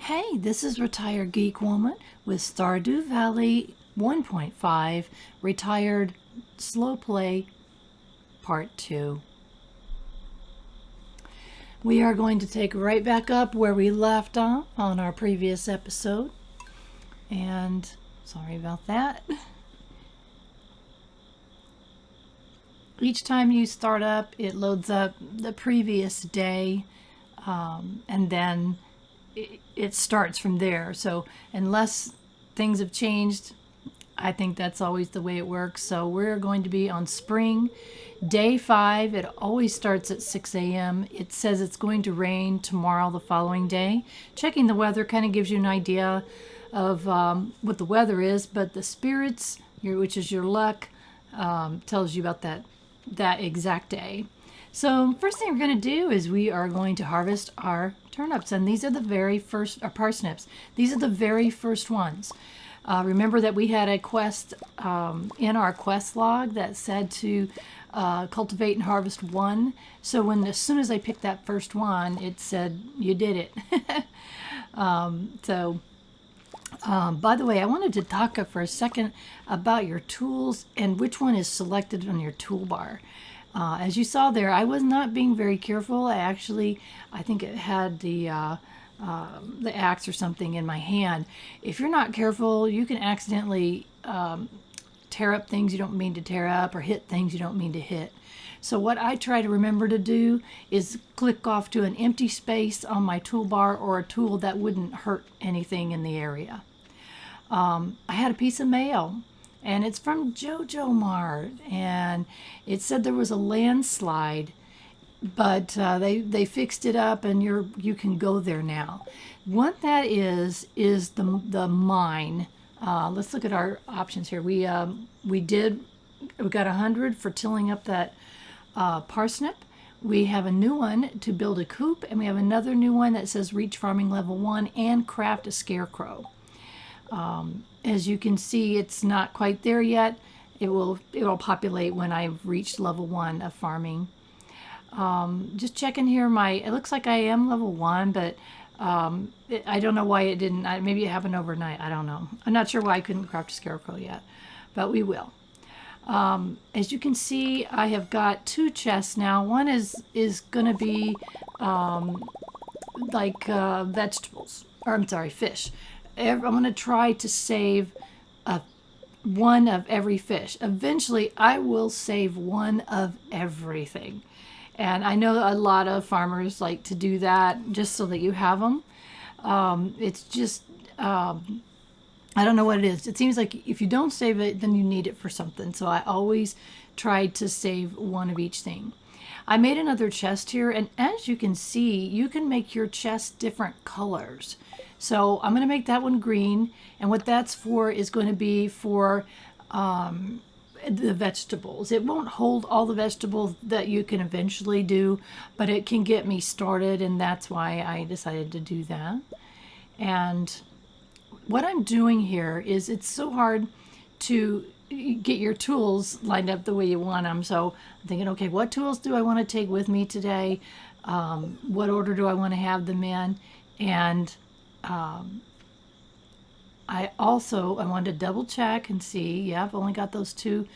Hey, this is Retired Geek Woman with Stardew Valley 1.5 Retired Slow Play Part 2. We are going to take right back up where we left off on our previous episode. And sorry about that. Each time you start up, it loads up the previous day, and then it starts from there. So unless things have changed, I think that's always the way it works. So we're going to be on spring, day 5. It always starts at 6 a.m. It says it's going to rain tomorrow, the following day. Checking the weather kind of gives you an idea of what the weather is, but the spirits, which is your luck, tells you about that exact day. So first thing we're going to do is we are going to harvest our turnips, and these are the very first, or parsnips. These are the very first ones. Remember that we had a quest in our quest log that said to cultivate and harvest one. So as soon as I picked that first one, it said you did it. By the way, I wanted to talk for a second about your tools and which one is selected on your toolbar. As you saw there, I was not being very careful. I think it had the axe or something in my hand. If you're not careful, you can accidentally tear up things you don't mean to tear up or hit things you don't mean to hit. So what I try to remember to do is click off to an empty space on my toolbar or a tool that wouldn't hurt anything in the area. I had a piece of mail, and it's from Jojo Mart, and it said there was a landslide, but they fixed it up, and you can go there now. What that is the mine. Let's look at our options here. We got 100 for tilling up that parsnip. We have a new one to build a coop, and we have another new one that says reach farming level 1 and craft a scarecrow. As you can see, it's not quite there yet. It will populate when I've reached level 1 of farming. Just checking here, it looks like I am level 1, but I don't know why it didn't. Maybe it happened overnight. I don't know. I'm not sure why I couldn't craft a scarecrow yet, but we will. As you can see, I have got 2 chests now. One is going to be vegetables, or I'm sorry, fish. I'm going to try to save one of every fish. Eventually, I will save one of everything. And I know a lot of farmers like to do that just so that you have them. It's just, I don't know what it is. It seems like if you don't save it, then you need it for something. So I always try to save one of each thing. I made another chest here, and as you can see, you can make your chest different colors. So I'm going to make that one green, and what that's for is going to be for the vegetables. It won't hold all the vegetables that you can eventually do, but it can get me started, and that's why I decided to do that. And what I'm doing here is it's so hard to get your tools lined up the way you want them. So I'm thinking, okay, what tools do I want to take with me today? What order do I want to have them in? And I wanted to double check and see, yeah, I've only got those 2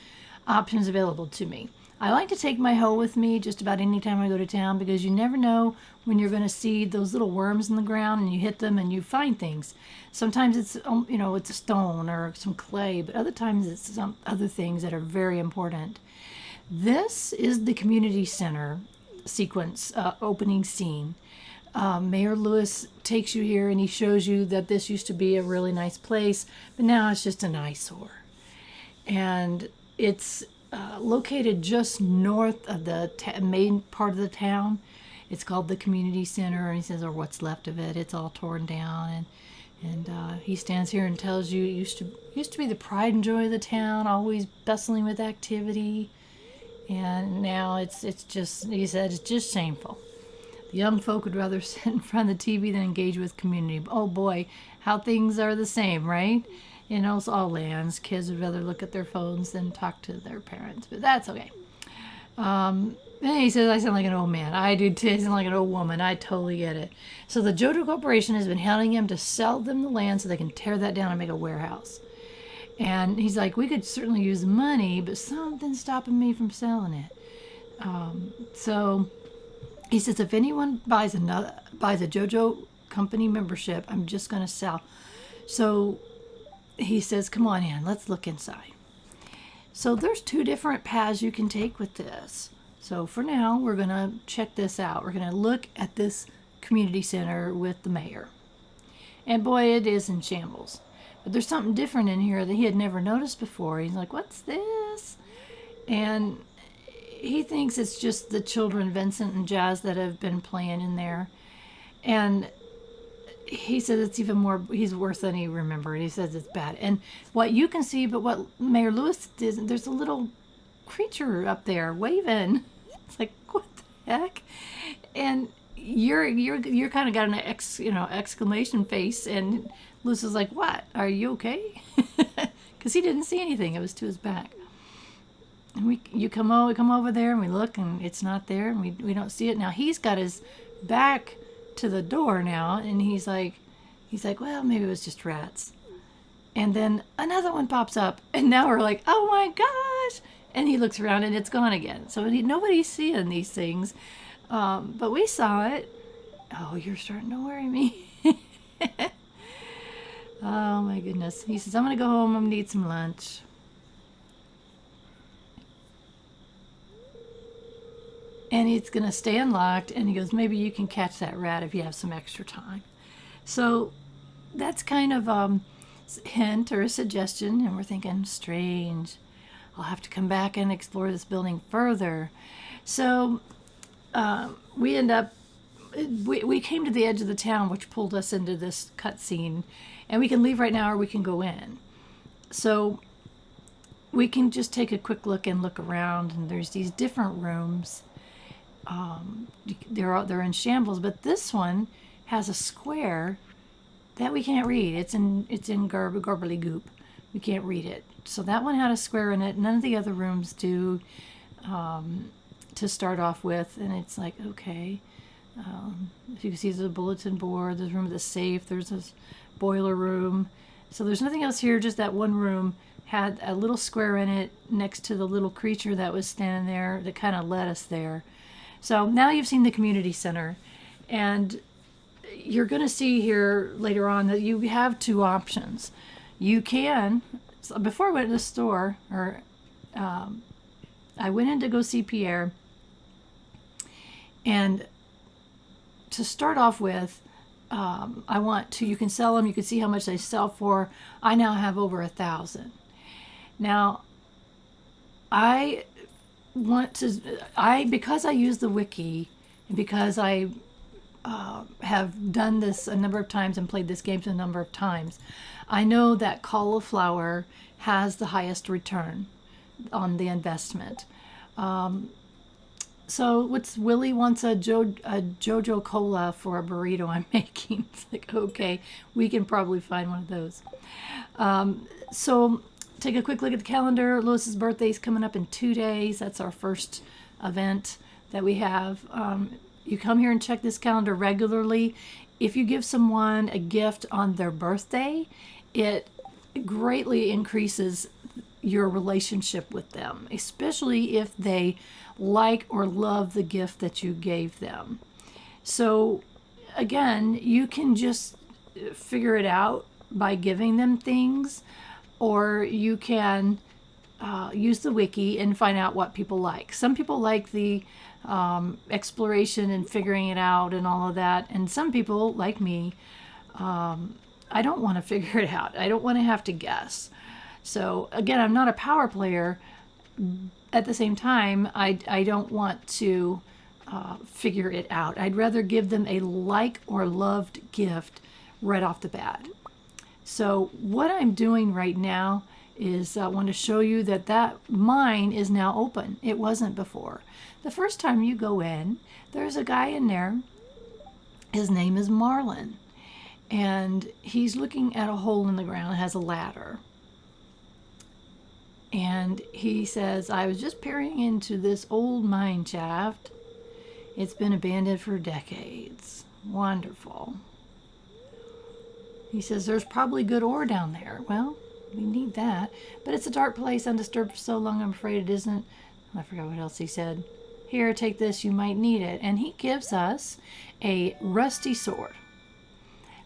options available to me. I like to take my hoe with me just about any time I go to town, because you never know when you're going to see those little worms in the ground and you hit them and you find things. Sometimes it's, it's a stone or some clay, but other times it's some other things that are very important. This is the community center sequence opening scene. Mayor Lewis takes you here and he shows you that this used to be a really nice place, but now it's just an eyesore. And it's located just north of the main part of the town. It's called the community center, and he says, or what's left of it. It's all torn down, and he stands here and tells you it used to be the pride and joy of the town, always bustling with activity, and now it's just, he said, it's just shameful. The young folk would rather sit in front of the TV than engage with community. Oh boy, how things are the same, right? It's all lands. Kids would rather look at their phones than talk to their parents, but that's okay. And he says, I sound like an old man. I do too. I sound like an old woman. I totally get it. So the Joja Corporation has been hounding him to sell them the land so they can tear that down and make a warehouse. And he's like, we could certainly use the money, but something's stopping me from selling it. So he says, if anyone buys a JoJo company membership, I'm just going to sell. So he says, come on in, let's look inside. So there's 2 different paths you can take with this. So for now, we're going to check this out. We're going to look at this community center with the mayor. And boy, it is in shambles. But there's something different in here that he had never noticed before. He's like, what's this? And he thinks it's just the children, Vincent and Jazz, that have been playing in there. And he says it's even more, he's worse than he remembered. He says it's bad. And what you can see, but what Mayor Lewis did, there's a little creature up there waving. It's like, what the heck? And you're kind of got an exclamation face, and Lewis is like, what? Are you okay? Because he didn't see anything. It was to his back. And we come over there and we look, and it's not there, and we don't see it. Now he's got his back to the door now, and he's like, well, maybe it was just rats. And then another one pops up, and now we're like, oh my gosh! And he looks around, and it's gone again. So nobody's seeing these things, but we saw it. Oh, you're starting to worry me. Oh my goodness. He says, I'm gonna go home. I'm gonna eat some lunch. And he's going to stay unlocked, and he goes, maybe you can catch that rat if you have some extra time. So that's kind of a hint or a suggestion, and we're thinking, strange. I'll have to come back and explore this building further. So we end up, we came to the edge of the town, which pulled us into this cutscene, and we can leave right now or we can go in. So we can just take a quick look and look around, and there's these different rooms. They're in shambles, but this one has a square that we can't read. It's in garbly goop. We can't read it. So that one had a square in it. None of the other rooms do, to start off with. And it's like, okay. As you can see, there's a bulletin board. There's a room with a safe. There's this boiler room. So there's nothing else here. Just that one room had a little square in it next to the little creature that was standing there that kind of led us there. So now you've seen the community center, and you're going to see here later on that you have 2 options. You can, so before I went to the store, I went in to go see Pierre, and to start off with, you can sell them, you can see how much they sell for. I now have over 1,000. Now, because I use the wiki, and because I have done this a number of times and played this game a number of times, I know that cauliflower has the highest return on the investment. So Willy wants a Joja Cola for a burrito I'm making. It's like, okay, we can probably find one of those. So take a quick look at the calendar. Lewis's birthday is coming up in 2 days. That's our first event that we have. You come here and check this calendar regularly. If you give someone a gift on their birthday, it greatly increases your relationship with them, especially if they like or love the gift that you gave them. So again, you can just figure it out by giving them things, or you can use the wiki and find out what people like. Some people like the exploration and figuring it out and all of that, and some people, like me, I don't want to figure it out. I don't want to have to guess. So again, I'm not a power player. At the same time, I don't want to figure it out. I'd rather give them a like or loved gift right off the bat. So what I'm doing right now is I want to show you that mine is now open. It wasn't before. The first time you go in, there's a guy in there. His name is Marlon. And he's looking at a hole in the ground. It has a ladder. And he says, I was just peering into this old mine shaft. It's been abandoned for decades. Wonderful. He says, there's probably good ore down there. Well, we need that. But it's a dark place, undisturbed for so long, I'm afraid it isn't. I forgot what else he said. Here, take this, you might need it. And he gives us a rusty sword,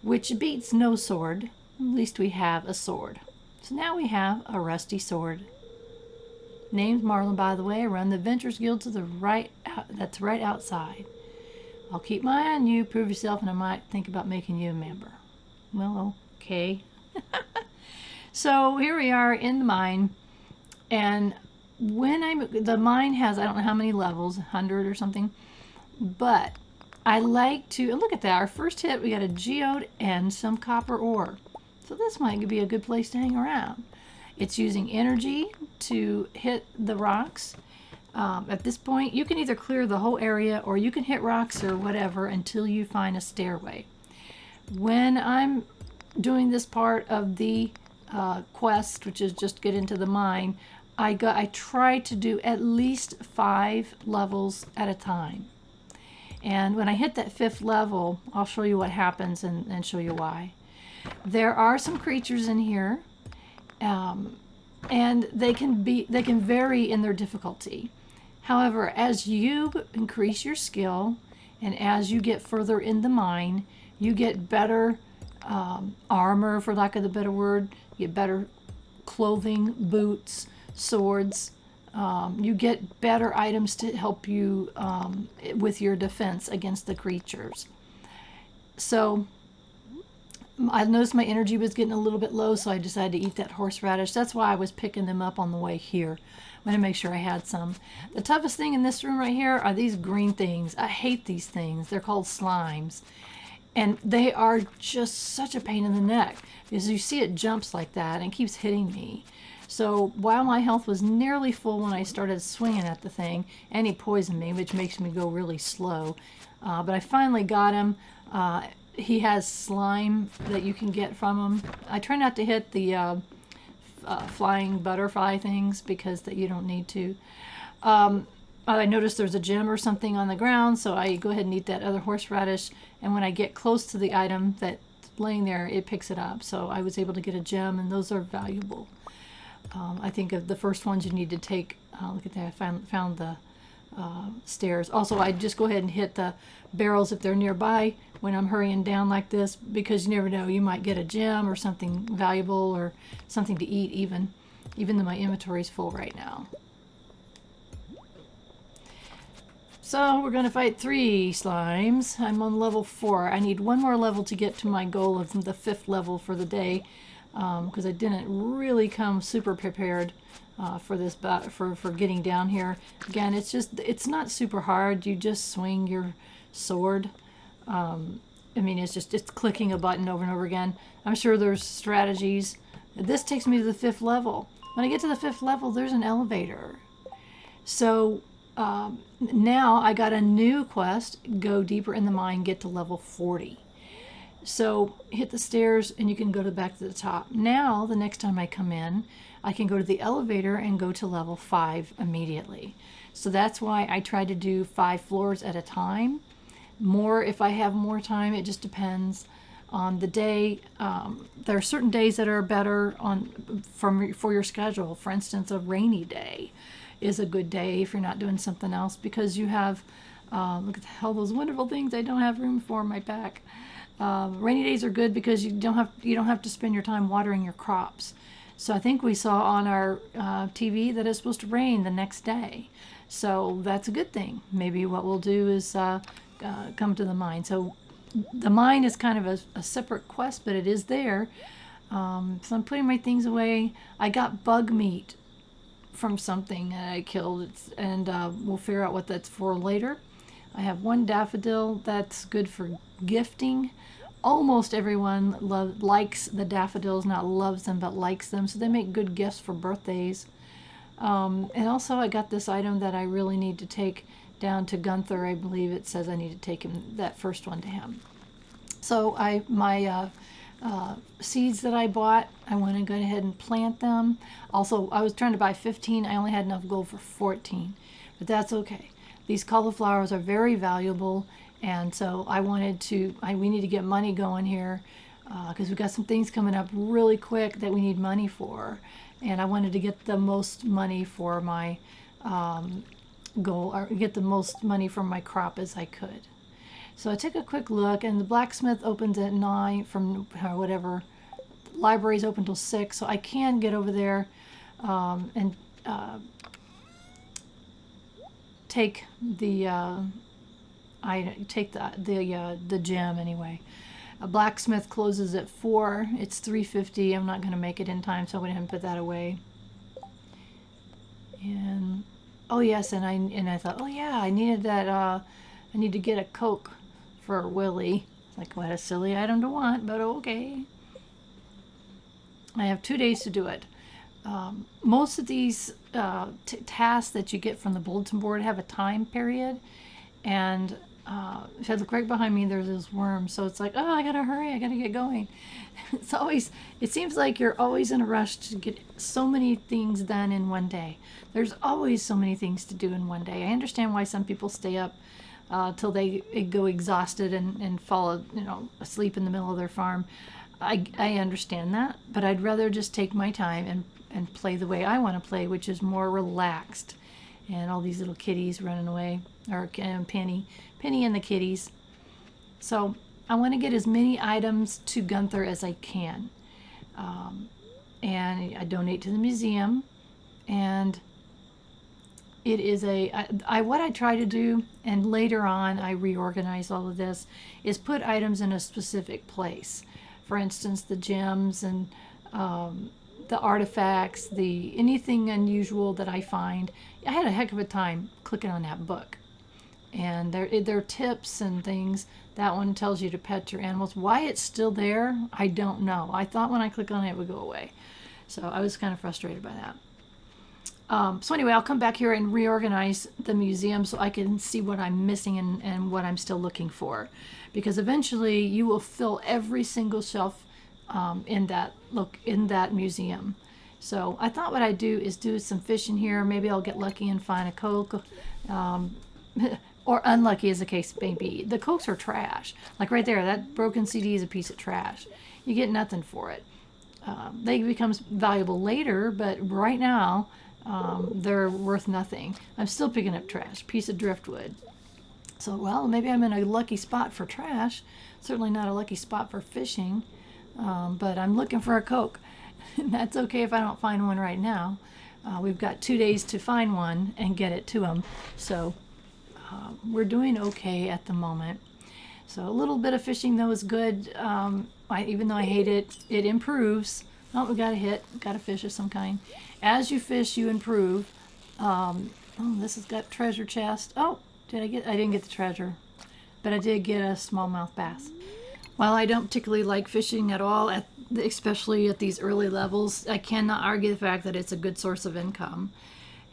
which beats no sword. At least we have a sword. So now we have a rusty sword. Name's Marlon, by the way. I run the Adventurers Guild to the right. That's right outside. I'll keep my eye on you, prove yourself, and I might think about making you a member. Well, okay. So here we are in the mine, and the mine has, I don't know how many levels, 100 or something, but I like to, look at that, our first hit, we got a geode and some copper ore. So this might be a good place to hang around. It's using energy to hit the rocks. At this point, you can either clear the whole area or you can hit rocks or whatever until you find a stairway. When I'm doing this part of the quest, which is just get into the mine, I try to do at least 5 levels at a time. And when I hit that 5th level, I'll show you what happens and show you why. There are some creatures in here, and they can vary in their difficulty. However, as you increase your skill and as you get further in the mine, you get better armor, for lack of the better word. You get better clothing, boots, swords. You get better items to help you with your defense against the creatures. So I noticed my energy was getting a little bit low, so I decided to eat that horseradish. That's why I was picking them up on the way here. I'm going to make sure I had some. The toughest thing in this room right here are these green things. I hate these things. They're called slimes. And they are just such a pain in the neck, because you see it jumps like that and keeps hitting me. So while my health was nearly full when I started swinging at the thing, and he poisoned me, which makes me go really slow. But I finally got him. He has slime that you can get from him. I try not to hit the flying butterfly things because that you don't need to. I noticed there's a gem or something on the ground, so I go ahead and eat that other horseradish. And when I get close to the item that's laying there, it picks it up. So I was able to get a gem, and those are valuable. I think of the first ones you need to take. Look at that, I found the stairs. Also, I just go ahead and hit the barrels if they're nearby when I'm hurrying down like this, because you never know, you might get a gem or something valuable or something to eat even though my inventory is full right now. So we're going to fight 3 slimes. I'm on level 4. I need 1 more level to get to my goal of the 5th level for the day, because I didn't really come super prepared for this for getting down here. Again, it's not super hard. You just swing your sword. I mean, it's clicking a button over and over again. I'm sure there's strategies. This takes me to the 5th level. When I get to the 5th level, there's an elevator. So now I got a new quest: go deeper in the mine, get to level 40. So hit the stairs and you can go back to the top. Now, the next time I come in, I can go to the elevator and go to level 5 immediately. So that's why I try to do 5 floors at a time. More if I have more time. It just depends on the day. There are certain days that are better for your schedule. For instance, a rainy day is a good day if you're not doing something else, because you have look at all those wonderful things I don't have room for in my pack. Rainy days are good because you don't have to spend your time watering your crops. So I think we saw on our TV that it's supposed to rain the next day. So that's a good thing. Maybe what we'll do is come to the mine. So the mine is kind of a separate quest, but it is there. So I'm putting my things away. I got bug meat from something that I killed, and we'll figure out what that's for later. I have 1 daffodil that's good for gifting. Almost everyone likes the daffodils, not loves them, but likes them. So they make good gifts for birthdays. And also I got this item that I really need to take down to Gunther. I believe it says I need to take that first one to him. So my seeds that I bought. I went and go ahead and plant them. Also, I was trying to buy 15. I only had enough gold for 14, but that's okay. These cauliflowers are very valuable, and so I wanted to, we need to get money going here because we've got some things coming up really quick that we need money for, and I wanted to get the most money for my goal, or get the most money from my crop as I could. So I took a quick look, and the blacksmith opens at 9 from whatever. The library's open till 6, so I can get over there and take the the gem anyway. A blacksmith closes at 4. It's 3:50. I'm not going to make it in time, so I went ahead and put that away. And oh yes, and I thought, oh yeah, I needed that. I need to get a Coke for Willy. Like, what a silly item to want, but okay. I have 2 days to do it. Most of these tasks that you get from the bulletin board have a time period, and if I look right behind me, there's this worm, so it's like, oh, I gotta hurry, I gotta get going. It's always, it seems like you're always in a rush to get so many things done in one day. There's always so many things to do in one day. I understand why some people stay up till they go exhausted and fall, asleep in the middle of their farm. I understand that, but I'd rather just take my time and play the way I want to play, which is more relaxed. And all these little kitties running away, or Penny and the kitties. So I want to get as many items to Gunther as I can. And I donate to the museum. And it is what I try to do, and later on I reorganize all of this, is put items in a specific place. For instance, the gems and the artifacts, anything unusual that I find. I had a heck of a time clicking on that book. And there are tips and things. That one tells you to pet your animals. Why it's still there, I don't know. I thought when I click on it, it would go away. So I was kind of frustrated by that. So anyway, I'll come back here and reorganize the museum so I can see what I'm missing and what I'm still looking for. Because eventually you will fill every single shelf in that museum. So I thought what I'd do is do some fishing here. Maybe I'll get lucky and find a Coke. Or unlucky, as the case may be. The Cokes are trash. Like right there, that broken CD is a piece of trash. You get nothing for it. They become valuable later, but right now they're worth nothing. I'm still picking up trash, piece of driftwood. So, well, maybe I'm in a lucky spot for trash. Certainly not a lucky spot for fishing. But I'm looking for a Coke. And that's okay if I don't find one right now. We've got 2 days to find one and get it to them. So we're doing okay at the moment. So a little bit of fishing, though, is good. Even though I hate it, it improves. Oh, we got a hit. Got a fish of some kind. As you fish, you improve. Oh, this has got treasure chest. Oh, I didn't get the treasure, but I did get a smallmouth bass. While I don't particularly like fishing at all, especially at these early levels, I cannot argue the fact that it's a good source of income.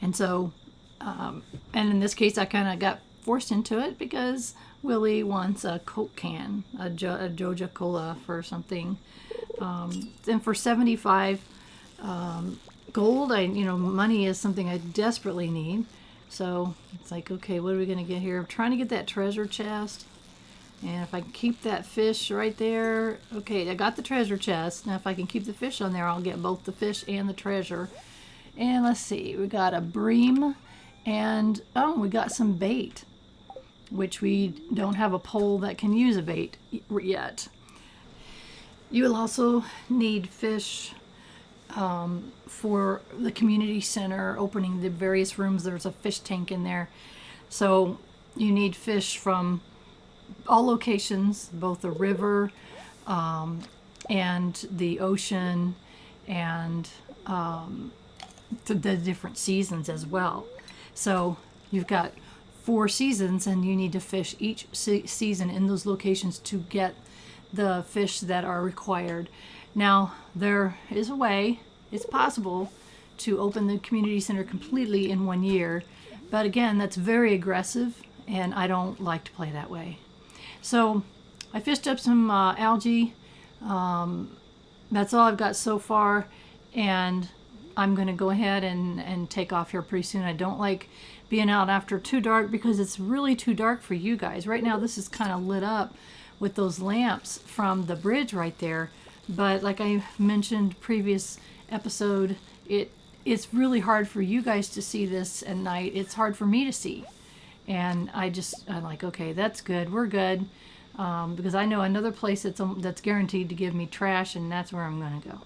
And so, and in this case, I kind of got forced into it because Willy wants a Coke can, a Joja Cola for something. And for 75 gold, money is something I desperately need. So it's like, okay, what are we going to get here? I'm trying to get that treasure chest. And if I can keep that fish right there, okay, I got the treasure chest. Now if I can keep the fish on there, I'll get both the fish and the treasure. And let's see, we got a bream, and we got some bait, which we don't have a pole that can use a bait yet. You will also need fish for the community center, opening the various rooms. There's a fish tank in there. So you need fish from all locations, both the river and the ocean, and the different seasons as well. So you've got 4 seasons, and you need to fish each season in those locations to get the fish that are required. Now, there is a way, it's possible to open the community center completely in 1 year, but again, that's very aggressive, and I don't like to play that way. So I fished up some algae. That's all I've got so far, and I'm going to go ahead and take off here pretty soon. I don't like being out after too dark because it's really too dark for you guys. Right now this is kind of lit up with those lamps from the bridge right there, but like I mentioned previous episode, it's really hard for you guys to see this at night. It's hard for me to see, and I'm like, okay, that's good, we're good. Because I know another place that's guaranteed to give me trash, and that's where I'm going to go.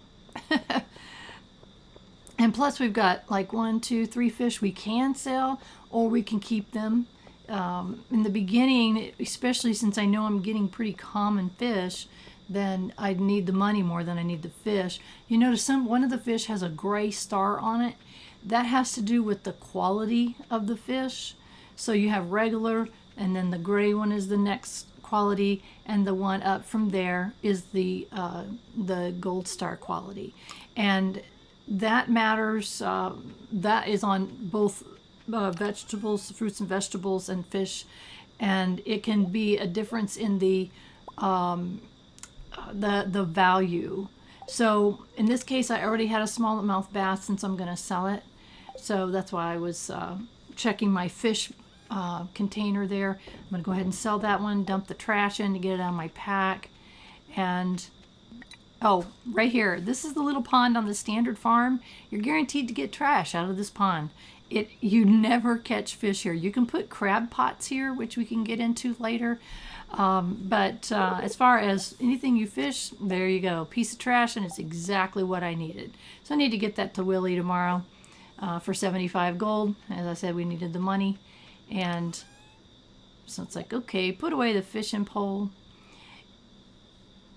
And plus, we've got like 1, 2, 3 fish we can sell, or we can keep them. In the beginning, especially since I know I'm getting pretty common fish, then I need the money more than I need the fish. You notice one of the fish has a gray star on it. That has to do with the quality of the fish. So you have regular, and then the gray one is the next quality, and the one up from there is the gold star quality, and that matters. That is on both vegetables, fruits and vegetables, and fish, and it can be a difference in the value. So in this case, I already had a smallmouth bass since I'm going to sell it, so that's why I was checking my fish container there. I'm going to go ahead and sell that one, dump the trash in to get it out of my pack. And oh, right here, this is the little pond on the standard farm. You're guaranteed to get trash out of this pond. You never catch fish here. You can put crab pots here, which we can get into later. But as far as anything you fish, there you go. Piece of trash, and it's exactly what I needed. So I need to get that to Willy tomorrow for 75 gold. As I said, we needed the money. And so it's like, okay, put away the fishing pole.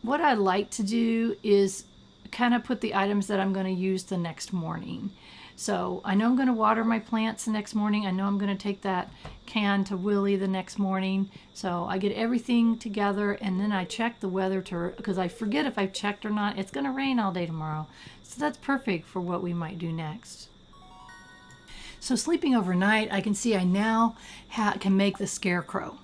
What I like to do is kind of put the items that I'm going to use the next morning. So I know I'm going to water my plants the next morning. I know I'm going to take that can to Willy the next morning. So I get everything together, and then I check the weather because I forget if I've checked or not. It's going to rain all day tomorrow. So that's perfect for what we might do next. So sleeping overnight, I can see I now can make the scarecrow.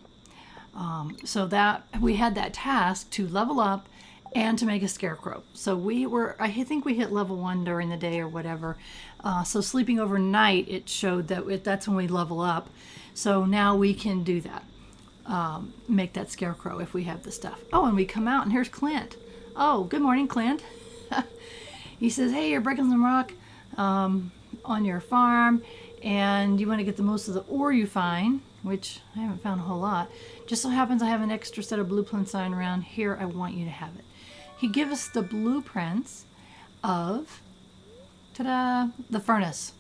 So that we had that task to level up and to make a scarecrow. So I think we hit level 1 during the day or whatever. So sleeping overnight, it showed that that's when we level up. So now we can do that. Make that scarecrow if we have the stuff. Oh, and we come out, and here's Clint. Oh, good morning, Clint. He says, hey, you're breaking some rock on your farm, and you want to get the most of the ore you find, which I haven't found a whole lot. Just so happens I have an extra set of blueprints lying around here. I want you to have it. He gives us the blueprints of, ta-da, the furnace.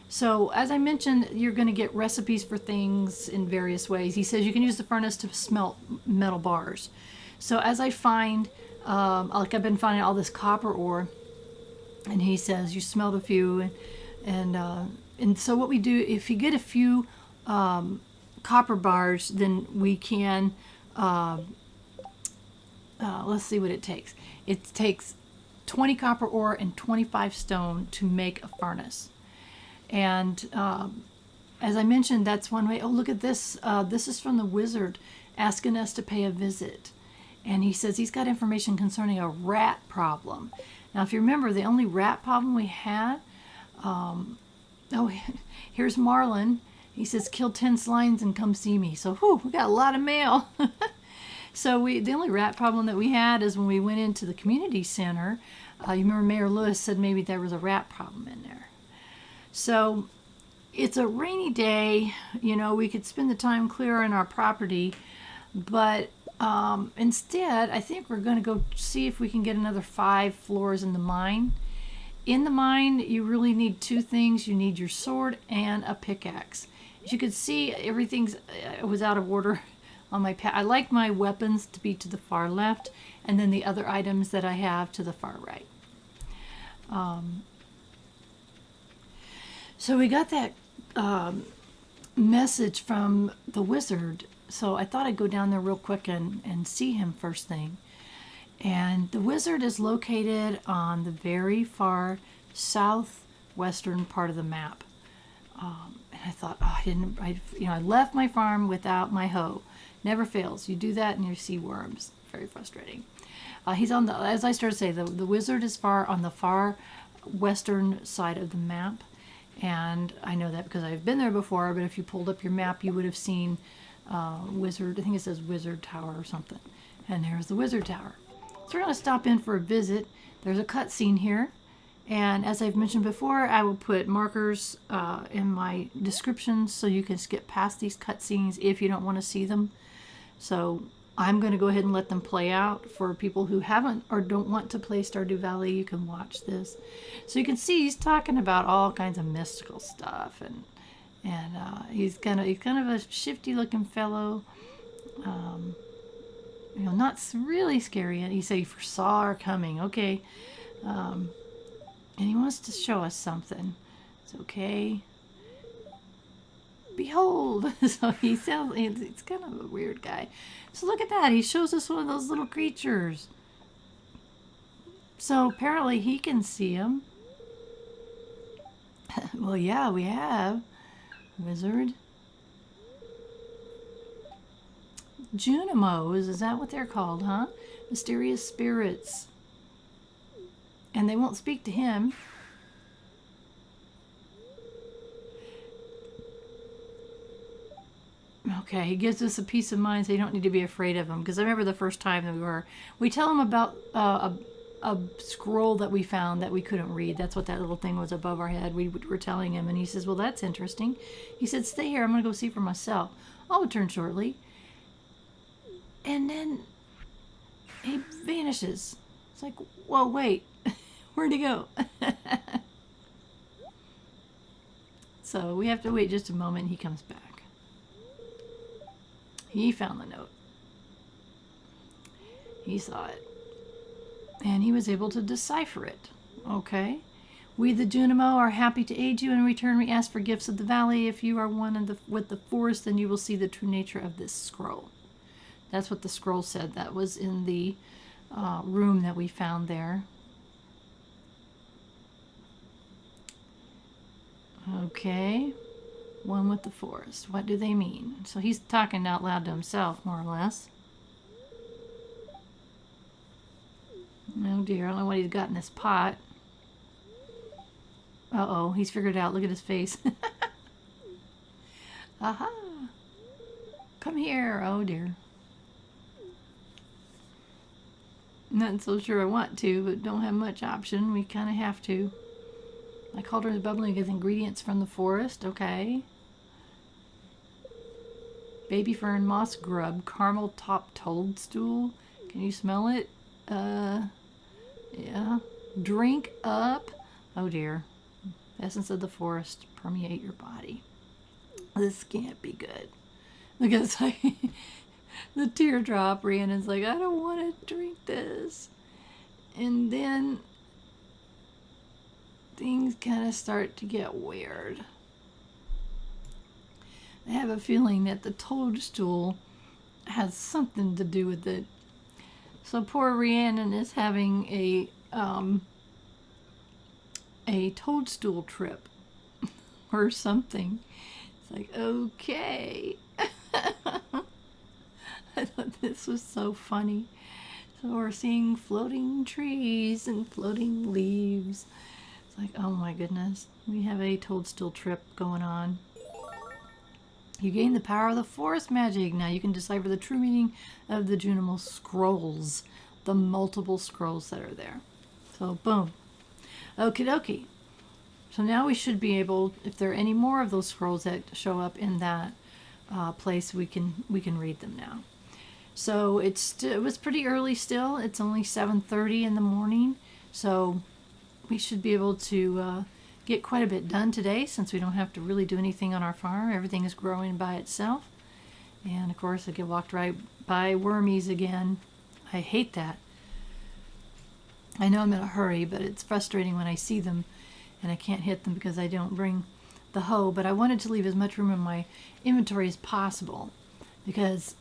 So as I mentioned, you're going to get recipes for things in various ways. He says you can use the furnace to smelt metal bars. So as I find, like I've been finding all this copper ore, and he says you smelt a few, and so what we do, if you get a few copper bars, then we can, let's see what it takes. It takes 20 copper ore and 25 stone to make a furnace. And as I mentioned, that's one way. Oh, look at this. This is from the wizard asking us to pay a visit. And he says he's got information concerning a rat problem. Now, if you remember, the only rat problem we had, here's Marlon. He says, kill 10 slimes and come see me. So, we got a lot of mail. So the only rat problem that we had is when we went into the community center. You remember Mayor Lewis said maybe there was a rat problem in there. So it's a rainy day. We could spend the time clearing our property. But instead, I think we're going to go see if we can get another 5 floors in the mine. In the mine, you really need 2 things. You need your sword and a pickaxe. As you can see, everything was out of order on my pad. I like my weapons to be to the far left, and then the other items that I have to the far right. So we got that message from the wizard, so I thought I'd go down there real quick and see him first thing. And the wizard is located on the very far southwestern part of the map. And I thought, I left my farm without my hoe. Never fails. You do that and you see worms. Very frustrating. He's on the, as I started to say, the wizard is far on the far western side of the map. And I know that because I've been there before, but if you pulled up your map, you would have seen Wizard, I think it says Wizard Tower or something. And there's the Wizard Tower. So we're going to stop in for a visit. There's a cutscene here. And as I've mentioned before, I will put markers in my descriptions so you can skip past these cutscenes if you don't want to see them. So I'm going to go ahead and let them play out. For people who haven't or don't want to play Stardew Valley, you can watch this. So you can see he's talking about all kinds of mystical stuff, and he's kind of a shifty looking fellow. You know, not really scary. He said he foresaw our coming. Okay. And he wants to show us something. It's okay. Behold. So he sounds, it's kind of a weird guy. So look at that. He shows us one of those little creatures. So apparently he can see him. Well, yeah, we have. Wizard. Junimos, is that what they're called, huh? Mysterious spirits. And they won't speak to him. Okay, he gives us a peace of mind so you don't need to be afraid of him. Because I remember the first time that we tell him about a scroll that we found that we couldn't read. That's what that little thing was above our head. We were telling him, and he says, well, that's interesting. He said, stay here, I'm going to go see for myself. I'll return shortly. And then he vanishes. It's like, whoa, wait, where'd he go? So we have to wait just a moment. He comes back. He found the note. He saw it. And he was able to decipher it. Okay. We, the Junimo, are happy to aid you. In return, we ask for gifts of the valley. If you are one with the forest, then you will see the true nature of this scroll. That's what the scroll said. That was in the room that we found there. Okay. One with the forest. What do they mean? So he's talking out loud to himself, more or less. Oh dear, I don't know what he's got in this pot. Uh-oh, he's figured it out. Look at his face. Aha! Come here. Oh dear. Not so sure I want to, but don't have much option. We kind of have to. My cauldron is bubbling with ingredients from the forest. Okay. Baby fern, moss grub, caramel top toadstool. Can you smell it? Yeah. Drink up. Oh dear. Essence of the forest permeate your body. This can't be good. Look at this. The teardrop. Rhiannon's like, I don't want to drink this. And then things kind of start to get weird. I have a feeling that the toadstool has something to do with it. So poor Rhiannon is having a toadstool trip or something. It's like, okay. I thought this was so funny. So we're seeing floating trees and floating leaves. It's like, oh my goodness. We have a toadstool trip going on. You gain the power of the forest magic. Now you can decipher the true meaning of the Junimo scrolls. The multiple scrolls that are there. So, boom. Okie dokie. So now we should be able, if there are any more of those scrolls that show up in that place, we can read them now. So it was pretty early still. It's only 7:30 in the morning. So we should be able to get quite a bit done today since we don't have to really do anything on our farm. Everything is growing by itself. And of course I get walked right by wormies again. I hate that. I know I'm in a hurry, but it's frustrating when I see them and I can't hit them because I don't bring the hoe. But I wanted to leave as much room in my inventory as possible because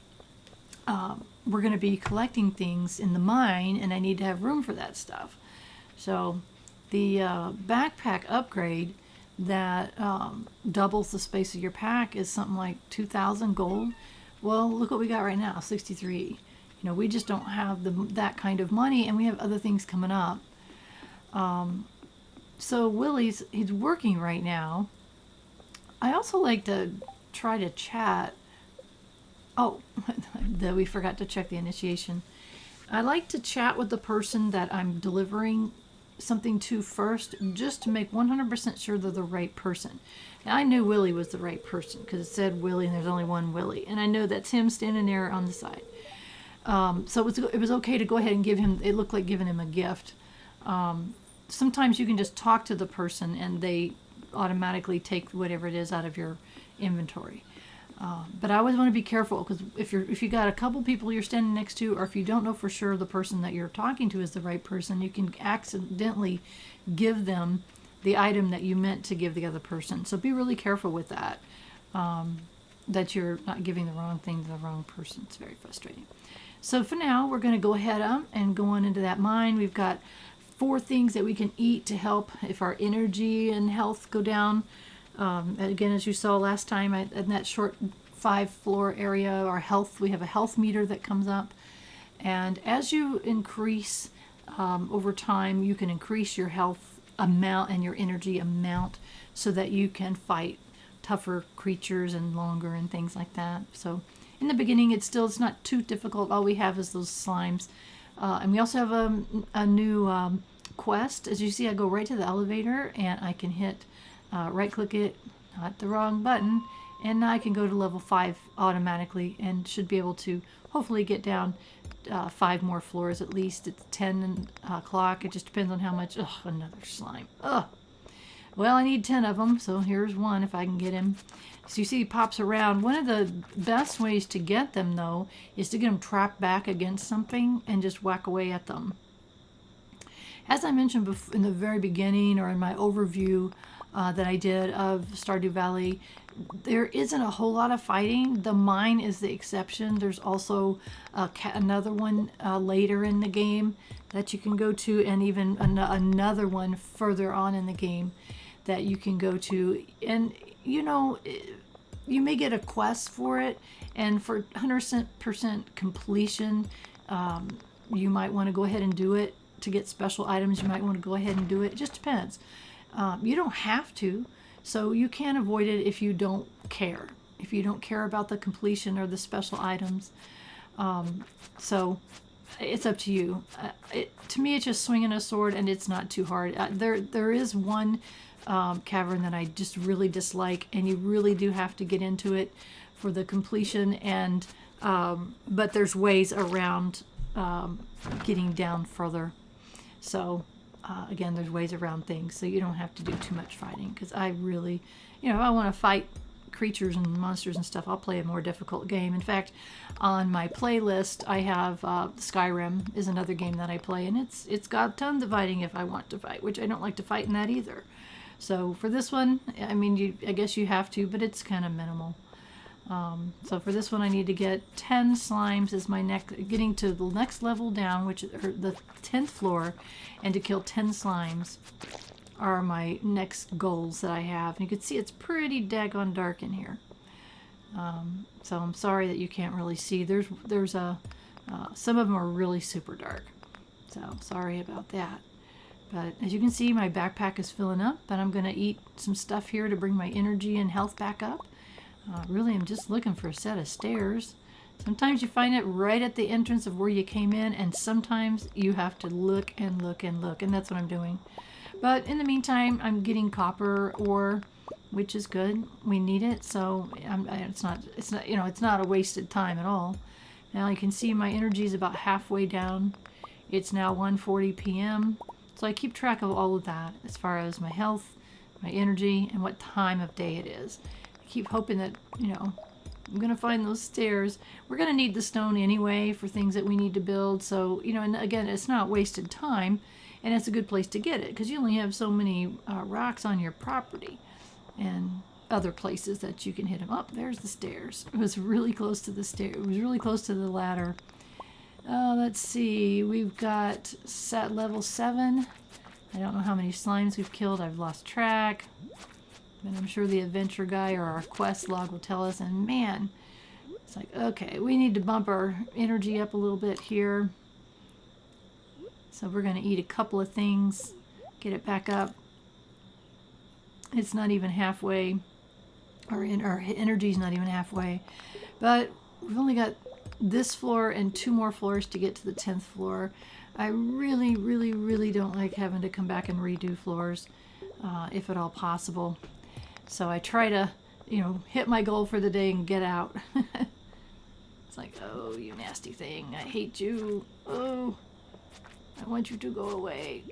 we're going to be collecting things in the mine and I need to have room for that stuff. So the backpack upgrade that doubles the space of your pack is something like 2,000 gold. Well, look what we got right now, 63. You know, we just don't have that kind of money, and we have other things coming up. So he's working right now. I also like to try to chat. Oh, we forgot to check the initiation. I like to chat with the person that I'm delivering something to first, just to make 100% sure they're the right person. Now, I knew Willy was the right person because it said Willy and there's only one Willy, and I know that's him standing there on the side. So it was okay to go ahead and give him, it looked like giving him a gift. Sometimes you can just talk to the person and they automatically take whatever it is out of your inventory. But I always want to be careful, because if you got a couple people you're standing next to, or if you don't know for sure the person that you're talking to is the right person, you can accidentally give them the item that you meant to give the other person. So be really careful with that, that you're not giving the wrong thing to the wrong person. It's very frustrating. So for now, we're going to go ahead and go on into that mine. We've got 4 things that we can eat to help if our energy and health go down. Again, as you saw last time, in that short 5-floor area, our health, we have a health meter that comes up. And as you increase over time, you can increase your health amount and your energy amount so that you can fight tougher creatures and longer and things like that. So in the beginning, it's not too difficult. All we have is those slimes. And we also have a new quest. As you see, I go right to the elevator and I can hit right click it, not the wrong button, and now I can go to level 5 automatically and should be able to hopefully get down 5 more floors at least. It's 10 o'clock. It just depends on how much. Ugh, another slime. Ugh. Well, I need 10 of them, so here's one if I can get him. So you see he pops around. One of the best ways to get them, though, is to get them trapped back against something and just whack away at them. As I mentioned in the very beginning, or in my overview that I did of Stardew Valley, there isn't a whole lot of fighting. The mine is the exception. There's also another one later in the game that you can go to, and even another one further on in the game that you can go to. And, you know, you may get a quest for it, and for 100% completion, you might want to go ahead and do it. To get special items, you might want to go ahead and do it. It just depends. You don't have to, so you can avoid it if you don't care. If you don't care about the completion or the special items. So it's up to you. To me, it's just swinging a sword, and it's not too hard. There is one cavern that I just really dislike, and you really do have to get into it for the completion. And but there's ways around getting down further. So again, there's ways around things, so you don't have to do too much fighting. Because I really, if I want to fight creatures and monsters and stuff, I'll play a more difficult game. In fact, on my playlist, I have Skyrim is another game that I play, and it's got tons of fighting if I want to fight, which I don't like to fight in that either. So for this one, I mean, I guess you have to, but it's kind of minimal. So for this one, I need to get 10 slimes is my getting to the next level down, which is the 10th floor, and to kill 10 slimes are my next goals that I have. And you can see it's pretty daggone dark in here. So I'm sorry that you can't really see. There's some of them are really super dark. So sorry about that. But as you can see, my backpack is filling up, but I'm going to eat some stuff here to bring my energy and health back up. Really, I'm just looking for a set of stairs. Sometimes you find it right at the entrance of where you came in, and sometimes you have to look and look and look, and that's what I'm doing. But in the meantime, I'm getting copper ore, which is good. We need it, so it's not a wasted time at all. Now you can see my energy is about halfway down. It's now 1:40 p.m. So I keep track of all of that as far as my health, my energy, and what time of day it is. Keep hoping that, I'm going to find those stairs. We're going to need the stone anyway for things that we need to build. So, and again, it's not wasted time, and it's a good place to get it because you only have so many rocks on your property and other places that you can hit them up. There's the stairs. It was really close to the stair. It was really close to the ladder. Let's see. We've got set level 7. I don't know how many slimes we've killed. I've lost track. And I'm sure the adventure guy or our quest log will tell us. And man, It's like, okay, we need to bump our energy up a little bit here. So we're going to eat a couple of things, get it back up. It's not even halfway. Our energy's not even halfway. But we've only got this floor and 2 more floors to get to the 10th floor. I really, really, really don't like having to come back and redo floors, if at all possible. So I try to, you know, hit my goal for the day and get out. It's like, oh, you nasty thing. I hate you. Oh, I want you to go away.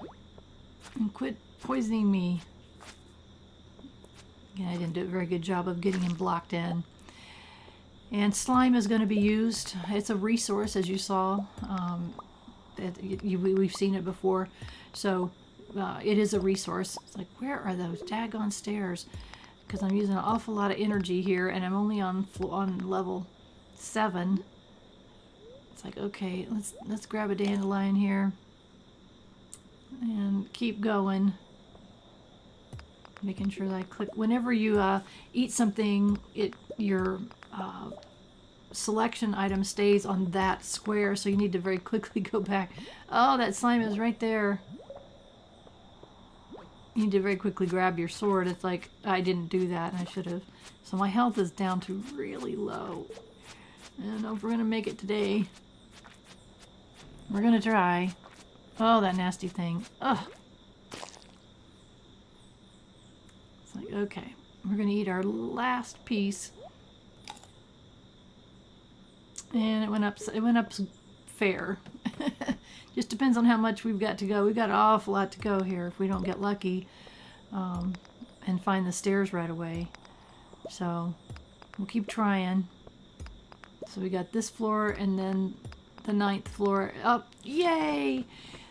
And quit poisoning me. Again, I didn't do a very good job of getting him blocked in. And slime is going to be used. It's a resource, as you saw. We've seen it before. So it is a resource. It's like, where are those daggone stairs? Because I'm using an awful lot of energy here, and I'm only on level 7. It's like, okay, let's grab a dandelion here and keep going. Making sure that I click. Whenever you eat something, your selection item stays on that square, so you need to very quickly go back. Oh, that slime is right there. You need to very quickly grab your sword. It's like, I didn't do that, and I should have. So my health is down to really low. I don't know if we're going to make it today. We're going to try. Oh, that nasty thing. Ugh. It's like, okay, we're going to eat our last piece. And it went up fair. Just depends on how much we've got to go. We've got an awful lot to go here if we don't get lucky and find the stairs right away. So we'll keep trying. So we got this floor and then the 9th floor up. Yay!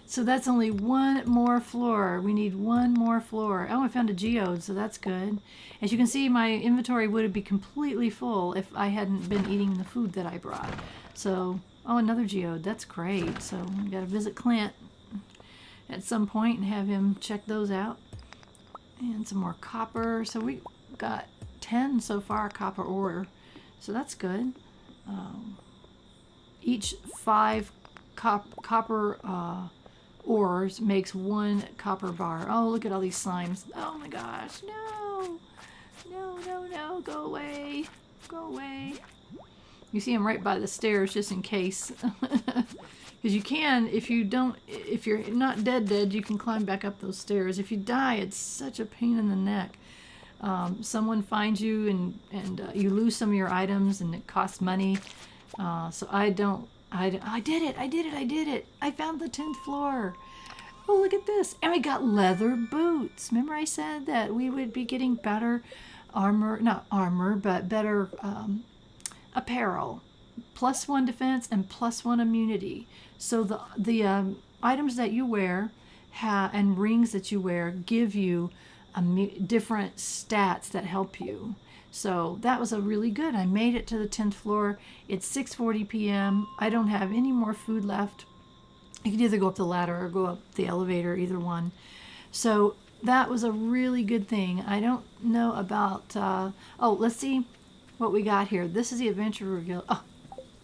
So that's only 1 more floor. We need 1 more floor. Oh, I found a geode, so that's good. As you can see, my inventory would be completely full if I hadn't been eating the food that I brought. So, oh, another geode. That's great. So we got to visit Clint at some point and have him check those out. And some more copper. So we got 10 so far copper ore. So that's good. Each 5 copper ores makes 1 copper bar. Oh, look at all these slimes. Oh my gosh, no. No, no, no, go away. Go away. You see them right by the stairs just in case. Because you can, if you're not dead, you can climb back up those stairs. If you die, it's such a pain in the neck. Someone finds you and you lose some of your items and it costs money. So I did it. I found the 10th floor. Oh, look at this. And we got leather boots. Remember I said that we would be getting better armor, not armor, but better apparel. +1 defense and +1 immunity. So the items that you wear and rings that you wear give you different stats that help you. So that was a really good. I made it to the 10th floor. It's 6:40 p.m. I don't have any more food left. You can either go up the ladder or go up the elevator, either one. So that was a really good thing. I don't know about... oh, let's see what we got here. This is the Adventurer Guild. Oh,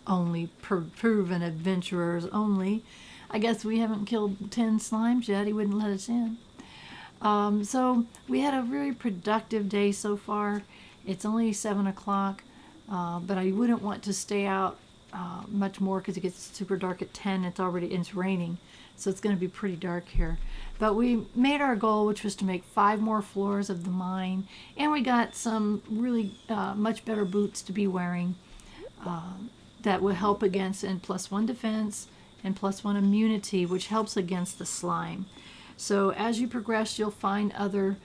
only proven adventurers only. I guess we haven't killed 10 slimes yet. He wouldn't let us in. So we had a really productive day so far. It's only 7 o'clock, but I wouldn't want to stay out much more because it gets super dark at 10. It's raining, so it's going to be pretty dark here. But we made our goal, which was to make 5 more floors of the mine, and we got some really much better boots to be wearing that will help against and +1 defense and +1 immunity, which helps against the slime. So as you progress, you'll find other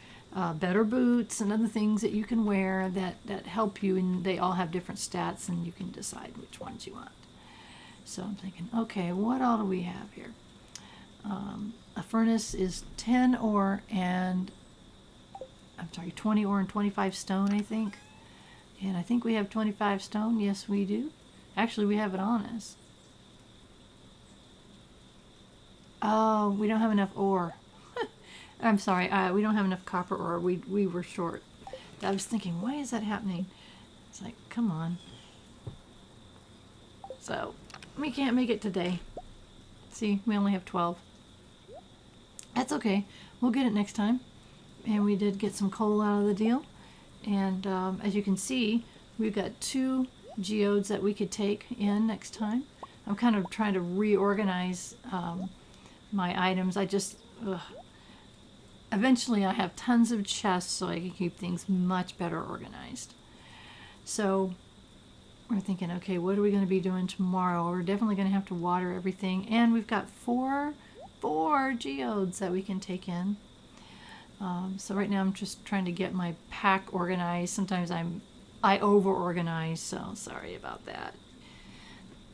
better boots and other things that you can wear that help you, and they all have different stats, and you can decide which ones you want. So I'm thinking, okay, what all do we have here? A furnace is 10 ore and 20 ore and 25 stone, I think. And I think we have 25 stone. Yes, we do. Actually, we have it on us. Oh, we don't have enough ore. I'm sorry, we don't have enough copper ore. We were short. I was thinking, why is that happening? It's like, come on. So we can't make it today. See, we only have 12. That's okay. We'll get it next time. And we did get some coal out of the deal. And as you can see, we've got 2 geodes that we could take in next time. I'm kind of trying to reorganize my items. Eventually I have tons of chests so I can keep things much better organized. So we're thinking, okay, what are we going to be doing tomorrow? We're definitely going to have to water everything. And we've got four geodes that we can take in. So right now I'm just trying to get my pack organized. Sometimes I over-organize, so sorry about that.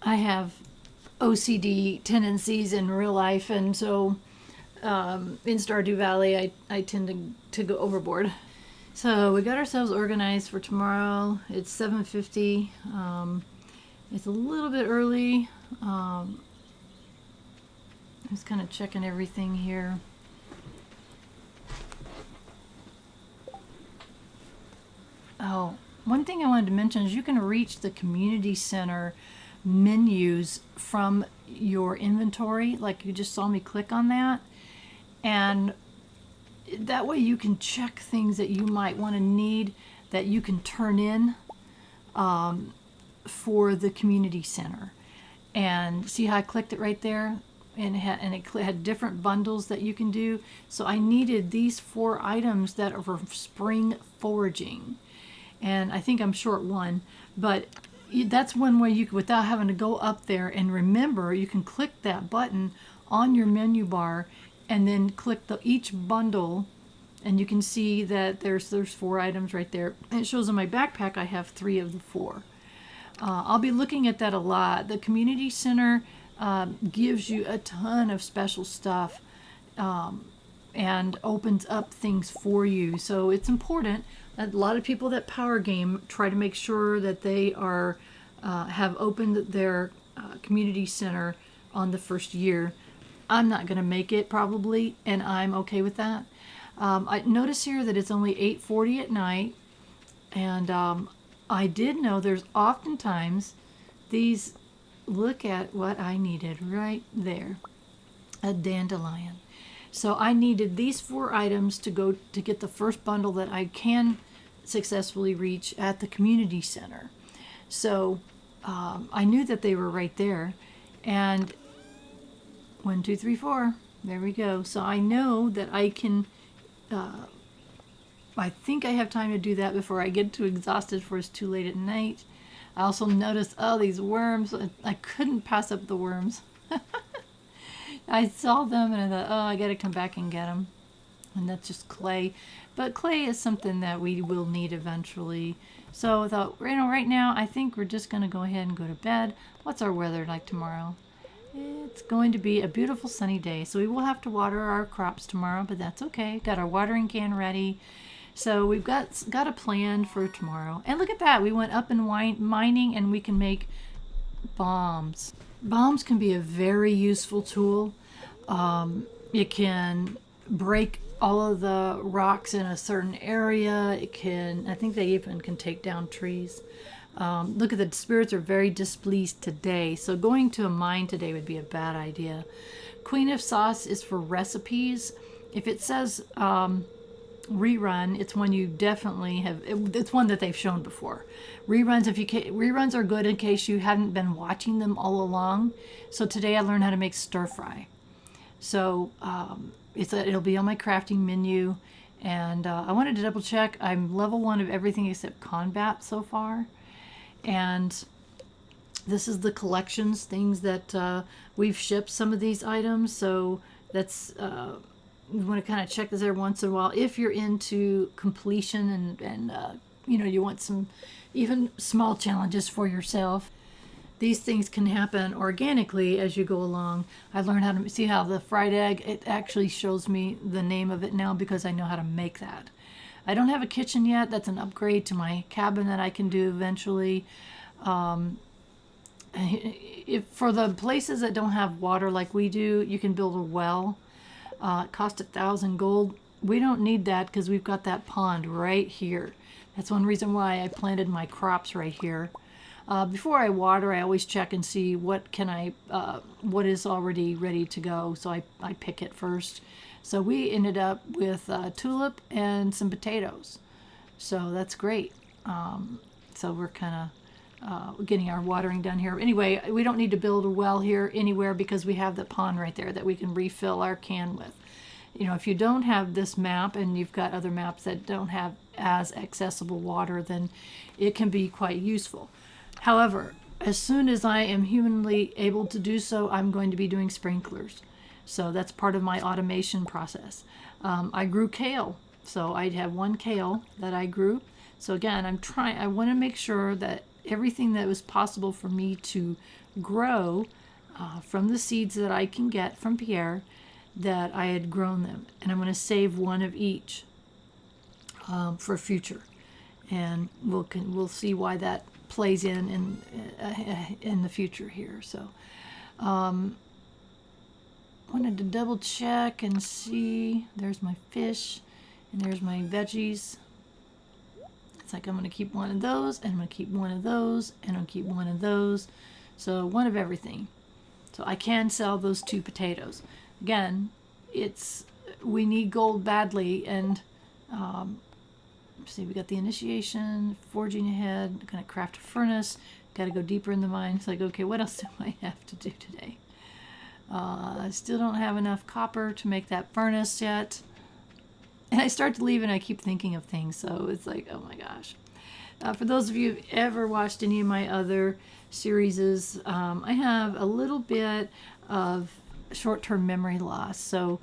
I have OCD tendencies in real life, and so in Stardew Valley I tend to go overboard. So we got ourselves organized for tomorrow. It's 7:50. It's a little bit early. I'm just kind of checking everything here. Oh, one thing I wanted to mention is you can reach the community center menus from your inventory. Like you just saw me click on that. And that way you can check things that you might want to need that you can turn in for the community center. And see how I clicked it right there? And it had different bundles that you can do. So I needed these 4 items that are for spring foraging. And I think I'm short one, but that's one way you can, without having to go up there. And remember, you can click that button on your menu bar and then click each bundle, and you can see that there's 4 items right there. And it shows in my backpack I have 3 of the 4. I'll be looking at that a lot. The community center gives you a ton of special stuff and opens up things for you. So it's important. A lot of people that power game try to make sure that they are have opened their community center on the first year. I'm not going to make it probably, and I'm okay with that. I notice here that it's only 8:40 at night, and I did know there's oftentimes these. Look at what I needed right there, a dandelion. So I needed these 4 items to go to get the first bundle that I can successfully reach at the community center. So I knew that they were right there, and 1, 2, 3, 4, there we go. So I know that I can I think I have time to do that before I get too exhausted for it's too late at night. I also noticed, these worms. I couldn't pass up the worms. I saw them and I thought, I got to come back and get them. And that's just clay. But clay is something that we will need eventually. So I thought, right now, I think we're just going to go ahead and go to bed. What's our weather like tomorrow? It's going to be a beautiful sunny day. So we will have to water our crops tomorrow, but that's okay. Got our watering can ready. So we've got a plan for tomorrow. And look at that. We went up and mining, and we can make bombs. Bombs can be a very useful tool. It can break all of the rocks in a certain area. I think they even can take down trees. Look at the spirits are very displeased today. So going to a mine today would be a bad idea. Queen of Sauce is for recipes. If it says rerun, it's one you definitely have. It's one that they've shown before. Reruns are good in case you hadn't been watching them all along. So today I learned how to make stir fry. So it'll be on my crafting menu, and I wanted to double check. I'm level 1 of everything except combat so far, and this is the collections things that we've shipped some of these items. So that's you want to kind of check this every once in a while if you're into completion and you want some even small challenges for yourself. These things can happen organically as you go along. I learned how to see how the fried egg, it actually shows me the name of it now because I know how to make that. I don't have a kitchen yet. That's an upgrade to my cabin that I can do eventually. If for the places that don't have water like we do, you can build a well. It cost 1,000 gold. We don't need that because we've got that pond right here. That's one reason why I planted my crops right here. Before I water, I always check and see what is already ready to go. So I pick it first. So we ended up with tulip and some potatoes. So that's great. So we're kind of getting our watering done here. Anyway, we don't need to build a well here anywhere because we have the pond right there that we can refill our can with. You know, if you don't have this map and you've got other maps that don't have as accessible water, then it can be quite useful. However, as soon as I am humanly able to do so, I'm going to be doing sprinklers. So that's part of my automation process. I grew kale. So I have one kale that I grew. So again, I want to make sure that everything that was possible for me to grow from the seeds that I can get from Pierre, that I had grown them. And I'm going to save one of each for future. And we'll see why that plays in the future here. So wanted to double check and see. There's my fish and there's my veggies. It's like I'm going to keep one of those, and I'm going to keep one of those, and I'm going to keep one of those. So one of everything. So I can sell those 2 potatoes. Again, we need gold badly, and see, we got the initiation, forging ahead, gonna craft a furnace, gotta go deeper in the mine. It's like, okay, what else do I have to do today? I still don't have enough copper to make that furnace yet. And I start to leave and I keep thinking of things, so it's like, oh my gosh. For those of you who've ever watched any of my other series, I have a little bit of short-term memory loss. So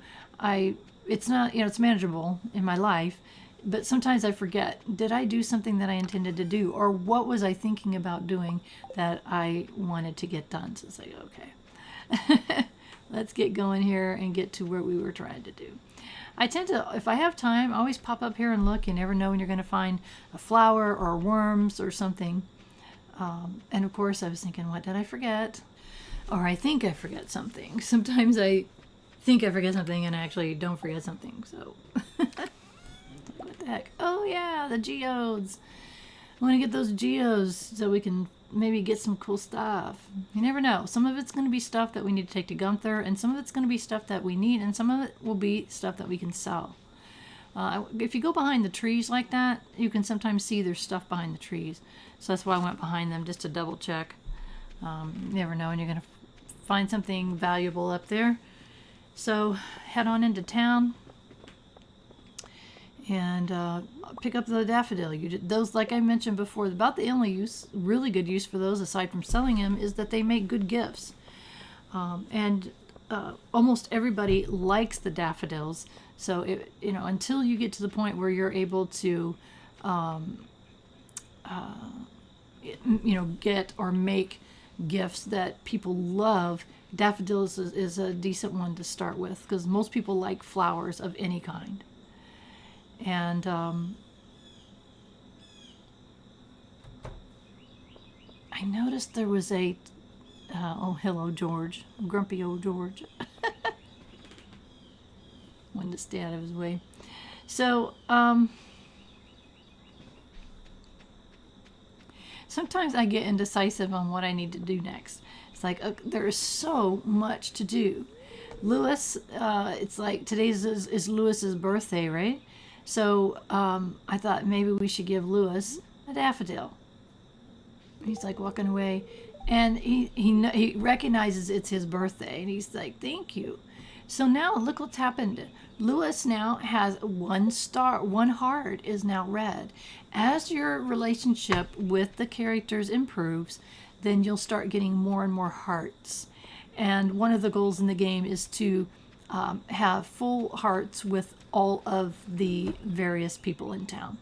it's not, it's manageable in my life, but sometimes I forget, did I do something that I intended to do? Or what was I thinking about doing that I wanted to get done? So it's like, okay, let's get going here and get to where we were trying to do. I tend to, if I have time, I always pop up here and look. You never know when you're going to find a flower or worms or something. And of course I was thinking, what did I forget? Or I think I forget something. Sometimes I think I forget something and I actually don't forget something. So what the heck? Oh yeah, the geodes. I want to get those geodes so we can maybe get some cool stuff. You never know. Some of it's going to be stuff that we need to take to Gunther, and some of it's going to be stuff that we need, and some of it will be stuff that we can sell. If you go behind the trees like that, you can sometimes see there's stuff behind the trees. So that's why I went behind them, just to double check. You never know when you're going to find something valuable up there. So head on into town and pick up the daffodil. Those, like I mentioned before, about the only really good use for those, aside from selling them, is that they make good gifts. And almost everybody likes the daffodils. So until you get to the point where you're able to, get or make gifts that people love, daffodils is a decent one to start with, because most people like flowers of any kind. And I noticed there was a oh, hello George, grumpy old George. Wanted to stay out of his way. So sometimes I get indecisive on what I need to do next. It's like, there is so much to do. Lewis, it's like today's is Lewis's birthday, right? So I thought maybe we should give Lewis a daffodil. He's like walking away, and he recognizes it's his birthday, and he's like, thank you. So now look what's happened. Lewis now has 1 star, 1 heart is now red. As your relationship with the characters improves, then you'll start getting more and more hearts. And one of the goals in the game is to have full hearts with all of the various people in town.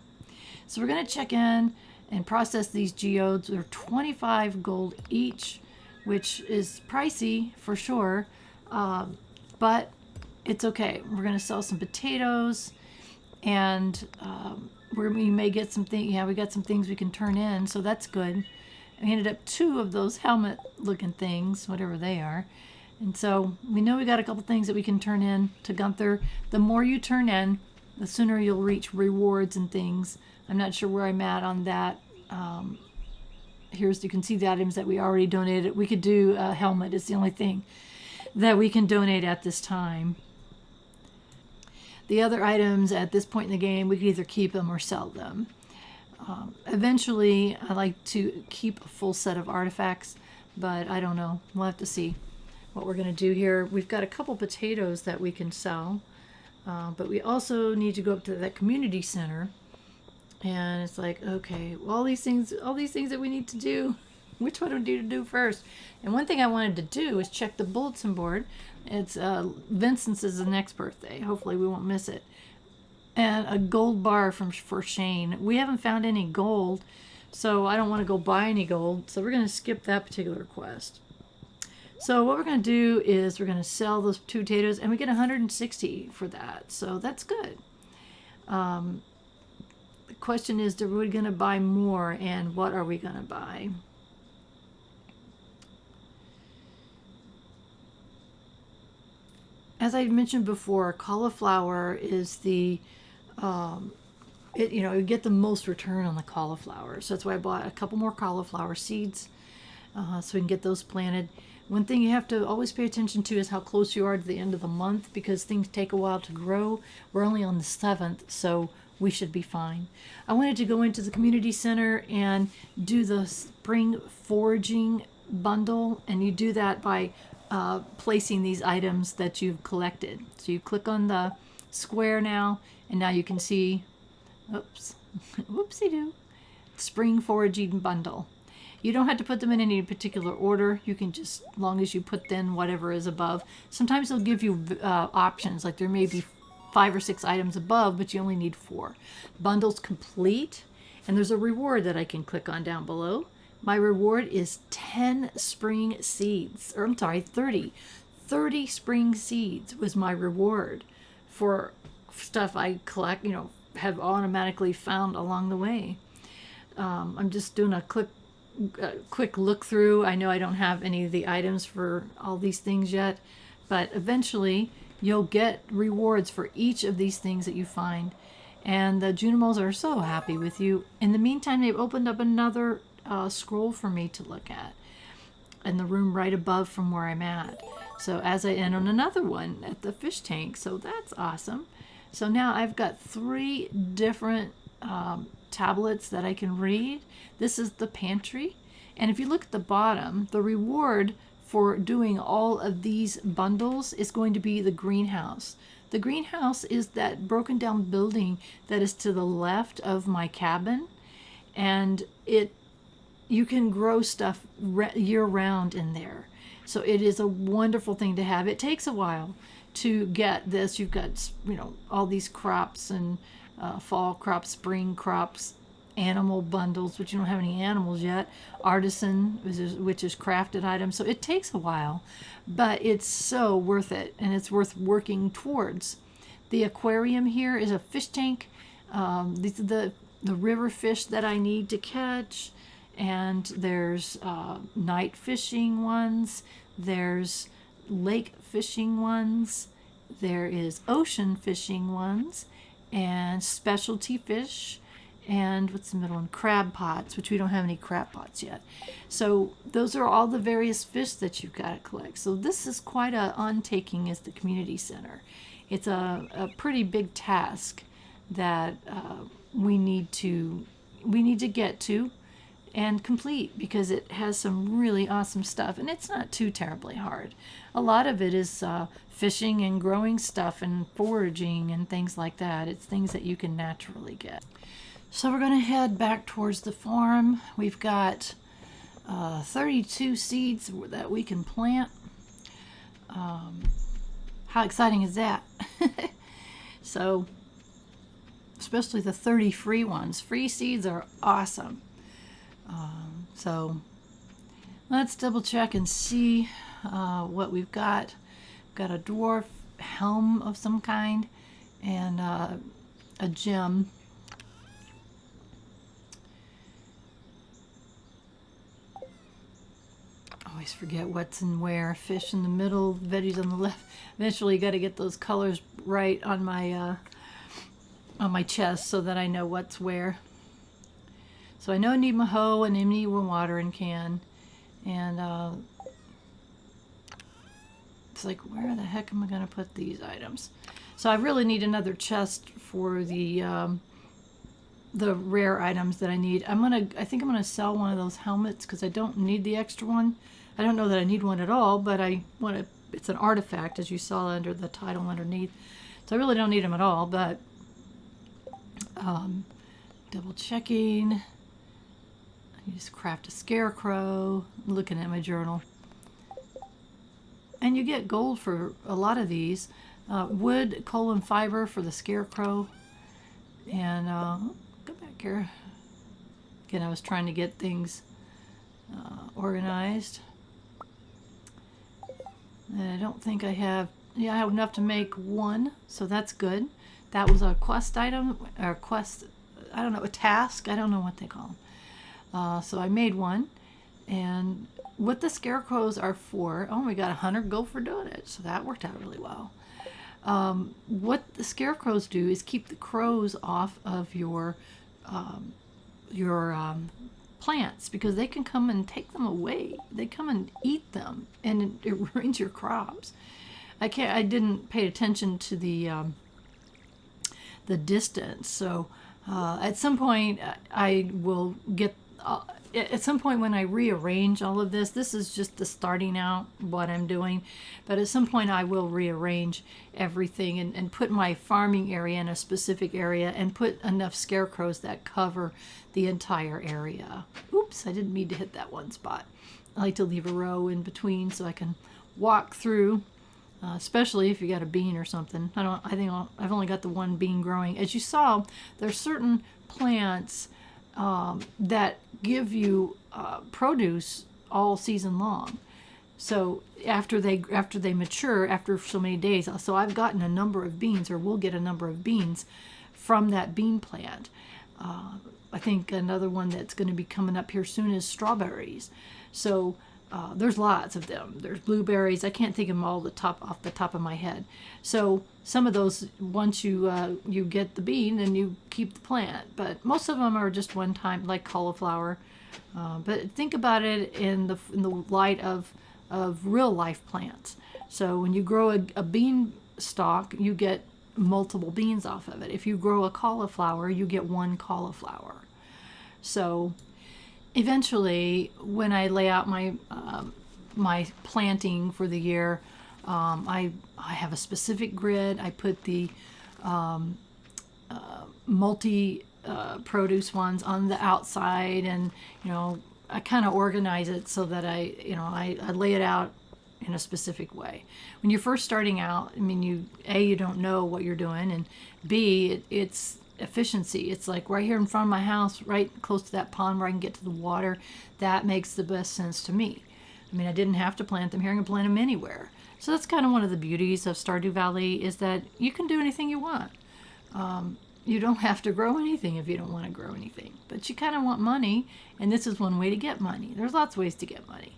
So we're going to check in and process these geodes. They're 25 gold each, which is pricey for sure, but it's okay. We're going to sell some potatoes, and we may get some things. Yeah, we got some things we can turn in, so that's good. We ended up 2 of those helmet looking things, whatever they are. And so we know we got a couple things that we can turn in to Gunther. The more you turn in, the sooner you'll reach rewards and things. I'm not sure where I'm at on that here's, you can see the items that we already donated. We could do a helmet. It's the only thing that we can donate at this time. The other items at this point in the game, we could either keep them or sell them. Eventually, I like to keep a full set of artifacts, but I don't know. We'll have to see what we're going to do here. We've got a couple potatoes that we can sell, but we also need to go up to that community center. And it's like, okay, well, all these things that we need to do, which one do we do first? And one thing I wanted to do is check the bulletin board. It's Vincent's is the next birthday. Hopefully we won't miss it. And a gold bar for Shane. We haven't found any gold, so I don't want to go buy any gold. So we're going to skip that particular quest. So what we're going to do is we're going to sell those 2 potatoes, and we get 160 for that. So that's good. The question is, are we going to buy more, and what are we going to buy? As I mentioned before, cauliflower is the, you get the most return on the cauliflower. So that's why I bought a couple more cauliflower seeds, so we can get those planted. One thing you have to always pay attention to is how close you are to the end of the month, because things take a while to grow. We're only on the 7th, so we should be fine. I wanted to go into the community center and do the spring foraging bundle, and you do that by placing these items that you've collected. So you click on the square now, and now you can see, oops, whoopsie-doo, spring foraging bundle. You don't have to put them in any particular order. You can just, as long as you put then whatever is above. Sometimes they'll give you options, like there may be 5 or 6 items above, but you only need 4. Bundles complete, and there's a reward that I can click on down below. My reward is 10 spring seeds, or I'm sorry, 30. 30 spring seeds was my reward for stuff I collect, have automatically found along the way. I'm just doing a quick look through. I know I don't have any of the items for all these things yet, but eventually you'll get rewards for each of these things that you find. And the Junimals are so happy with you. In the meantime, they've opened up another scroll for me to look at in the room right above from where I'm at. So and on another one at the fish tank. So that's awesome. So now I've got 3 different tablets that I can read. This is the pantry. And if you look at the bottom, the reward for doing all of these bundles is going to be the greenhouse. The greenhouse is that broken down building that is to the left of my cabin. And you can grow stuff year round in there. So it is a wonderful thing to have. It takes a while to get this. You've got, all these crops and fall crops, spring crops, animal bundles, which you don't have any animals yet, artisan, which is crafted items. So it takes a while, but it's so worth it, and it's worth working towards. The aquarium here is a fish tank. These are the river fish that I need to catch. And there's night fishing ones, there's lake fishing ones, there is ocean fishing ones, and specialty fish, and what's the middle one? Crab pots, which we don't have any crab pots yet. So those are all the various fish that you've got to collect. So this is quite a undertaking as the community center. It's a pretty big task that we need to get to and complete, because it has some really awesome stuff, and it's not too terribly hard. A lot of it is fishing and growing stuff and foraging and things like that. It's things that you can naturally get. So we're going to head back towards the farm. We've got 32 seeds that we can plant. How exciting is that? So, especially the 30 free ones. Free seeds are awesome. So let's double check and see what we've got. We've got a dwarf helm of some kind and a gem. Always forget what's in where. Fish in the middle, veggies on the left. Eventually you got to get those colors right on my chest so that I know what's where. So I know I need my hoe and I need my watering can. And it's like, where the heck am I going to put these items? So I really need another chest for the rare items that I need. I think I'm gonna sell one of those helmets because I don't need the extra one. I don't know that I need one at all, but I want to. It's an artifact, as you saw under the title underneath. So I really don't need them at all. But double checking. I just craft a scarecrow. Looking at my journal, and you get gold for a lot of these. Wood, coal, and fiber for the scarecrow, and go back here. Again, I was trying to get things organized. And I don't think I have, I have enough to make one, so that's good. That was a quest item, or quest, I don't know, a task, I don't know what they call them. So I made one, and what the scarecrows are for, oh, we got 100 gold for doing it, so that worked out really well. What the scarecrows do is keep the crows off of your plants, because they can come and take them away. They come and eat them, and it ruins your crops. I didn't pay attention to the distance, so at some point I will get. At some point when I rearrange all of this is just the starting out what I'm doing, but at some point I will rearrange everything and put my farming area in a specific area and put enough scarecrows that cover the entire area. Oops, I didn't mean to hit that one spot. I like to leave a row in between so I can walk through, especially if you got a bean or something. I've only got the one bean growing. As you saw, there's certain plants that give you produce all season long. So after they mature, after so many days, so I've gotten a number of beans, or will get a number of beans from that bean plant. I think another one that's going to be coming up here soon is strawberries. So there's lots of them. There's blueberries. I can't think of them all off the top of my head. So some of those, once you get the bean, then you keep the plant. But most of them are just one time, like cauliflower. But think about it in the light of real life plants. So when you grow a bean stalk, you get multiple beans off of it. If you grow a cauliflower, you get one cauliflower. So eventually, when I lay out my my planting for the year, I have a specific grid. I put the multi produce ones on the outside, and I kind of organize it so that I lay it out in a specific way. When you're first starting out, I mean, you don't know what you're doing, and B, it's efficiency. It's like right here in front of my house, right close to that pond where I can get to the water. That makes the best sense to me. I mean, I didn't have to plant them here. I can plant them anywhere. So that's kind of one of the beauties of Stardew Valley, is that you can do anything you want. You don't have to grow anything if you don't want to grow anything. But you kind of want money, and this is one way to get money. There's lots of ways to get money.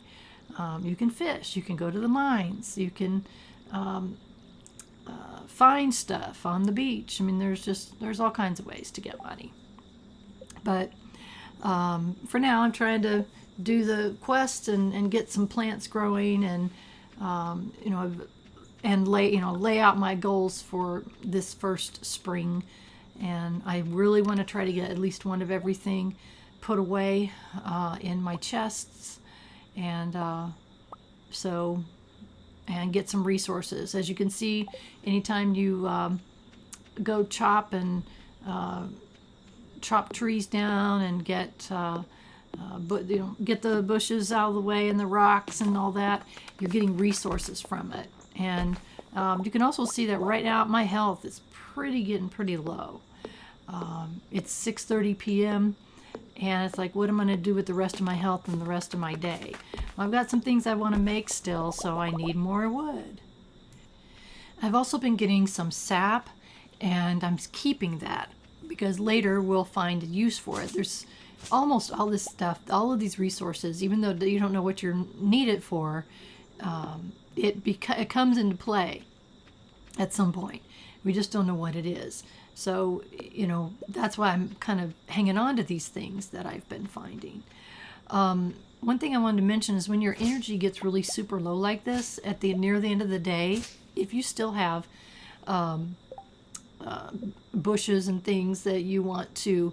You can fish. You can go to the mines. You can find stuff on the beach. I mean, there's all kinds of ways to get money. But for now, I'm trying to do the quest and get some plants growing, and and lay out my goals for this first spring. And I really want to try to get at least one of everything put away in my chests, and and get some resources. As you can see, anytime you go chop trees down and get the bushes out of the way and the rocks and all that, you're getting resources from it. And you can also see that right now my health is getting pretty low. It's 6:30 p.m. and it's like, what am I going to do with the rest of my health and the rest of my day? Well, I've got some things I want to make still, so I need more wood. I've also been getting some sap, and I'm keeping that because later we'll find a use for it. There's almost all this stuff, all of these resources, even though you don't know what you need it for, it comes into play at some point. We just don't know what it is. So, you know, that's why I'm kind of hanging on to these things that I've been finding. One thing I wanted to mention is when your energy gets really super low like this at the near the end of the day, if you still have bushes and things that you want to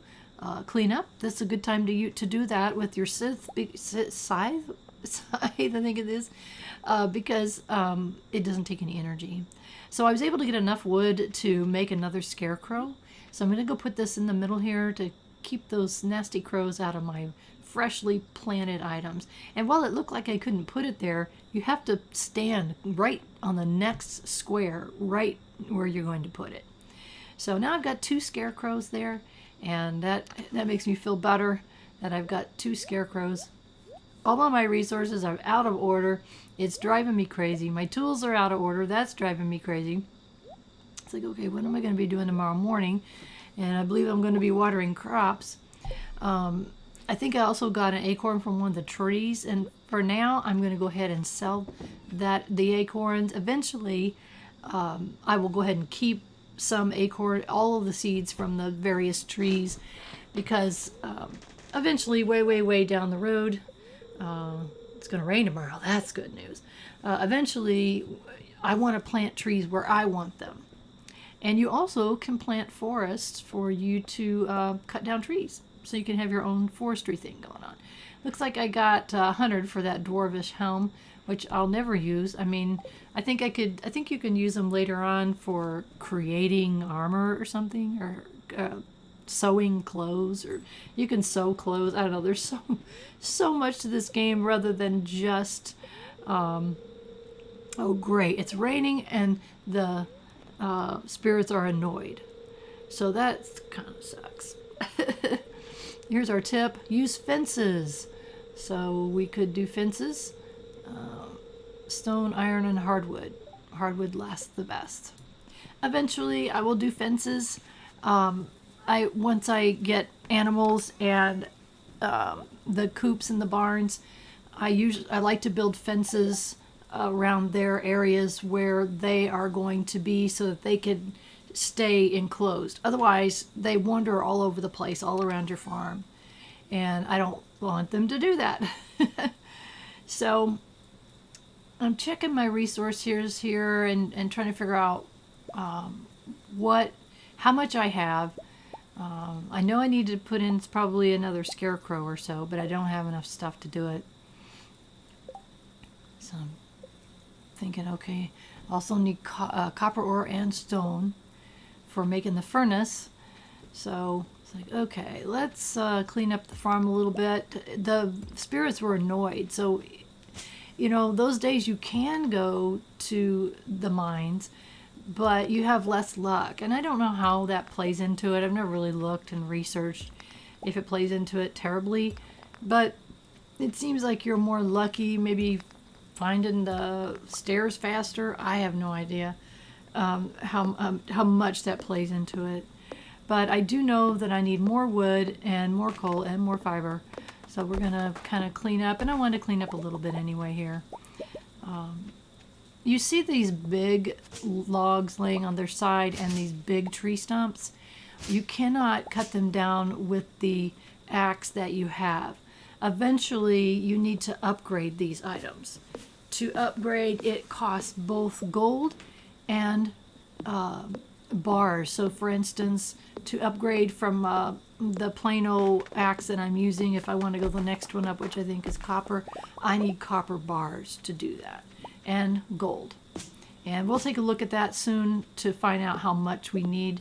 clean up, that's a good time to do that with your scythe, I think it is, because it doesn't take any energy. So I was able to get enough wood to make another scarecrow. So I'm going to go put this in the middle here to keep those nasty crows out of my freshly planted items. And while it looked like I couldn't put it there, you have to stand right on the next square, right where you're going to put it. So now I've got 2 scarecrows there, and that makes me feel better that I've got 2 scarecrows. All of my resources are out of order. It's driving me crazy. My tools are out of order. That's driving me crazy. It's like, okay, what am I going to be doing tomorrow morning? And I believe I'm going to be watering crops. I think I also got an acorn from one of the trees, and for now I'm going to go ahead and sell the acorns. Eventually I will go ahead and keep some acorn, all of the seeds from the various trees, because eventually way down the road, it's going to rain tomorrow. That's good news. Eventually I want to plant trees where I want them. And you also can plant forests for you to cut down trees, so you can have your own forestry thing going on. Looks like I got 100 for that dwarvish helm, which I'll never use. I mean, I think you can use them later on for creating armor or something, or sewing clothes, or you can sew clothes. I don't know. There's so much to this game rather than just oh great, it's raining and the spirits are annoyed. So that kind of sucks. Here's our tip. Use fences. So we could do fences. Stone, iron, and hardwood. Hardwood lasts the best. Eventually, I will do fences. Once I get animals and the coops and the barns, I like to build fences around their areas where they are going to be, so that they could stay enclosed. Otherwise, they wander all over the place, all around your farm, and I don't want them to do that. So I'm checking my resources here and trying to figure out how much I have. I know I need to put in probably another scarecrow or so, but I don't have enough stuff to do it. So I'm thinking, okay, also need copper ore and stone for making the furnace. So it's like, okay, let's clean up the farm a little bit. The spirits were annoyed, so you know, those days you can go to the mines, but you have less luck. And I don't know how that plays into it. I've never really looked and researched if it plays into it terribly, but it seems like you're more lucky, maybe finding the stairs faster. I have no idea how much that plays into it. But I do know that I need more wood and more coal and more fiber. So we're going to kind of clean up, and I want to clean up a little bit anyway here. You see these big logs laying on their side and these big tree stumps. You cannot cut them down with the axe that you have. Eventually, you need to upgrade these items. To upgrade, it costs both gold and bars. So for instance, to upgrade from the plain old axe that I'm using, if I want to go the next one up, which I think is copper, I need copper bars to do that, and gold. And we'll take a look at that soon to find out how much we need.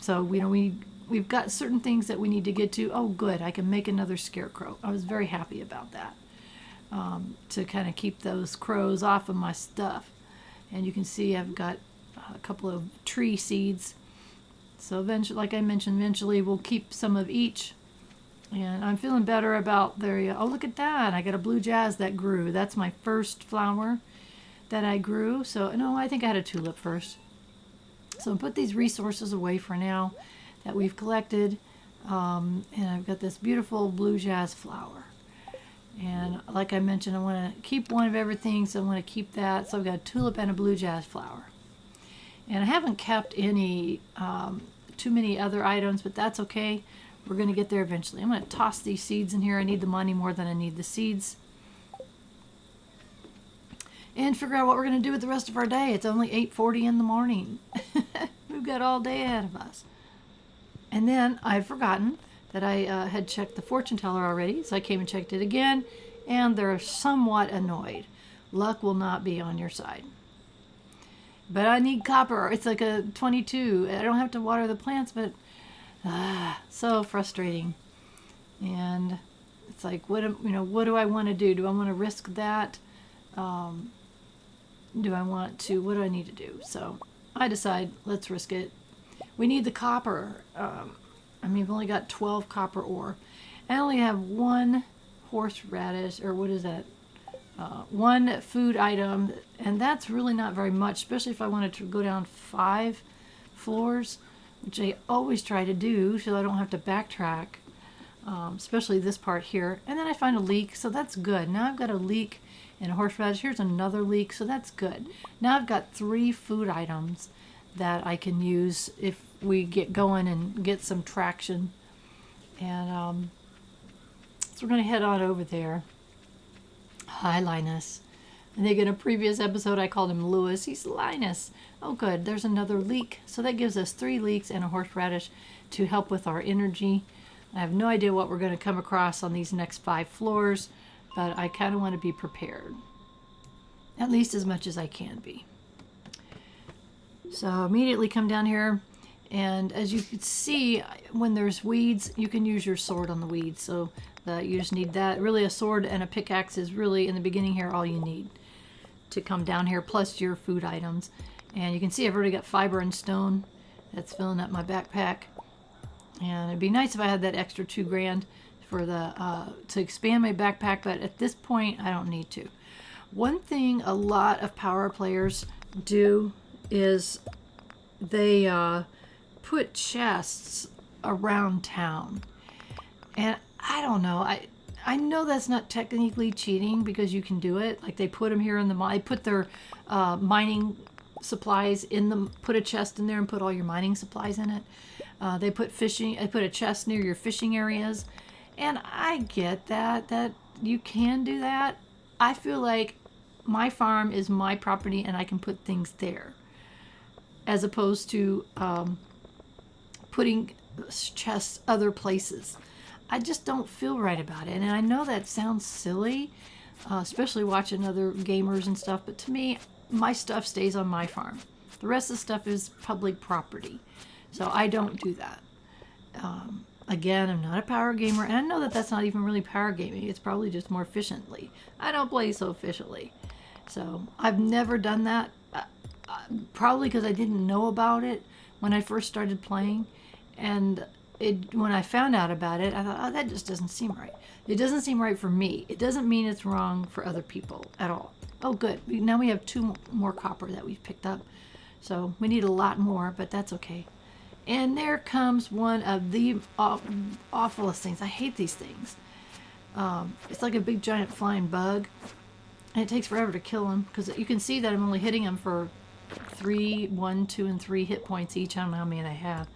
So we've got certain things that we need to get to. Oh good, I can make another scarecrow. I was very happy about that, to kind of keep those crows off of my stuff. And you can see I've got a couple of tree seeds. So eventually, like I mentioned, eventually we'll keep some of each. And I'm feeling better about there. Oh, look at that. I got a blue jazz that grew. That's my first flower that I grew. So, no, I think I had a tulip first. So I'll put these resources away for now that we've collected. And I've got this beautiful blue jazz flower. And like I mentioned, I want to keep one of everything, so I want to keep that. So I've got a tulip and a blue jazz flower. And I haven't kept any too many other items, but that's okay. We're going to get there eventually. I'm going to toss these seeds in here. I need the money more than I need the seeds. And figure out what we're going to do with the rest of our day. It's only 8:40 in the morning. We've got all day ahead of us. And then I'd forgotten that I had checked the fortune teller already, so I came and checked it again, and they're somewhat annoyed. Luck will not be on your side. But I need copper. It's like a 22. I don't have to water the plants, but so frustrating. And it's like, what do I want to do? Do I want to risk that? Do I want to? What do I need to do? So I decide, let's risk it. We need the copper. We've only got 12 copper ore. I only have one horseradish, or what is that? One food item, and that's really not very much, especially if I wanted to go down 5 floors, which I always try to do so I don't have to backtrack, especially this part here. And then I find a leek, so that's good. Now I've got a leek and a horseradish. Here's another leek, so that's good. Now I've got 3 food items that I can use if we get going and get some traction. And so we're going to head on over there. Hi, Linus. I think in a previous episode I called him Lewis. He's Linus. Oh, good. There's another leek. So that gives us 3 leeks and a horseradish to help with our energy. I have no idea what we're going to come across on these next 5 floors, but I kind of want to be prepared. At least as much as I can be. So immediately come down here, and as you can see, when there's weeds, you can use your sword on the weeds. So you just need that. Really, a sword and a pickaxe is really, in the beginning here, all you need to come down here, plus your food items. And you can see I've already got fiber and stone. That's filling up my backpack. And it'd be nice if I had that extra $2,000 for to expand my backpack, but at this point, I don't need to. One thing a lot of power players do is they put chests around town. And I don't know. I know that's not technically cheating because you can do it. Like they put them here in the mine. Put their mining supplies in them. Put a chest in there and put all your mining supplies in it. They put fishing. They put a chest near your fishing areas. And I get that you can do that. I feel like my farm is my property and I can put things there, as opposed to putting chests other places. I just don't feel right about it. And I know that sounds silly, especially watching other gamers and stuff, but to me, my stuff stays on my farm. The rest of the stuff is public property. So I don't do that. Again, I'm not a power gamer, and I know that that's not even really power gaming. It's probably just more efficiently. I don't play so efficiently. So I've never done that. Probably because I didn't know about it when I first started playing, and when I found out about it, I thought, oh, that just doesn't seem right. It doesn't seem right for me. It doesn't mean it's wrong for other people at all. Oh, good. Now we have 2 more copper that we've picked up, so we need a lot more, but that's okay. And there comes one of the awfulest things. I hate these things. It's like a big giant flying bug, and it takes forever to kill him because you can see that I'm only hitting him for 1, 2, and 3 hit points each. I don't know how many I have.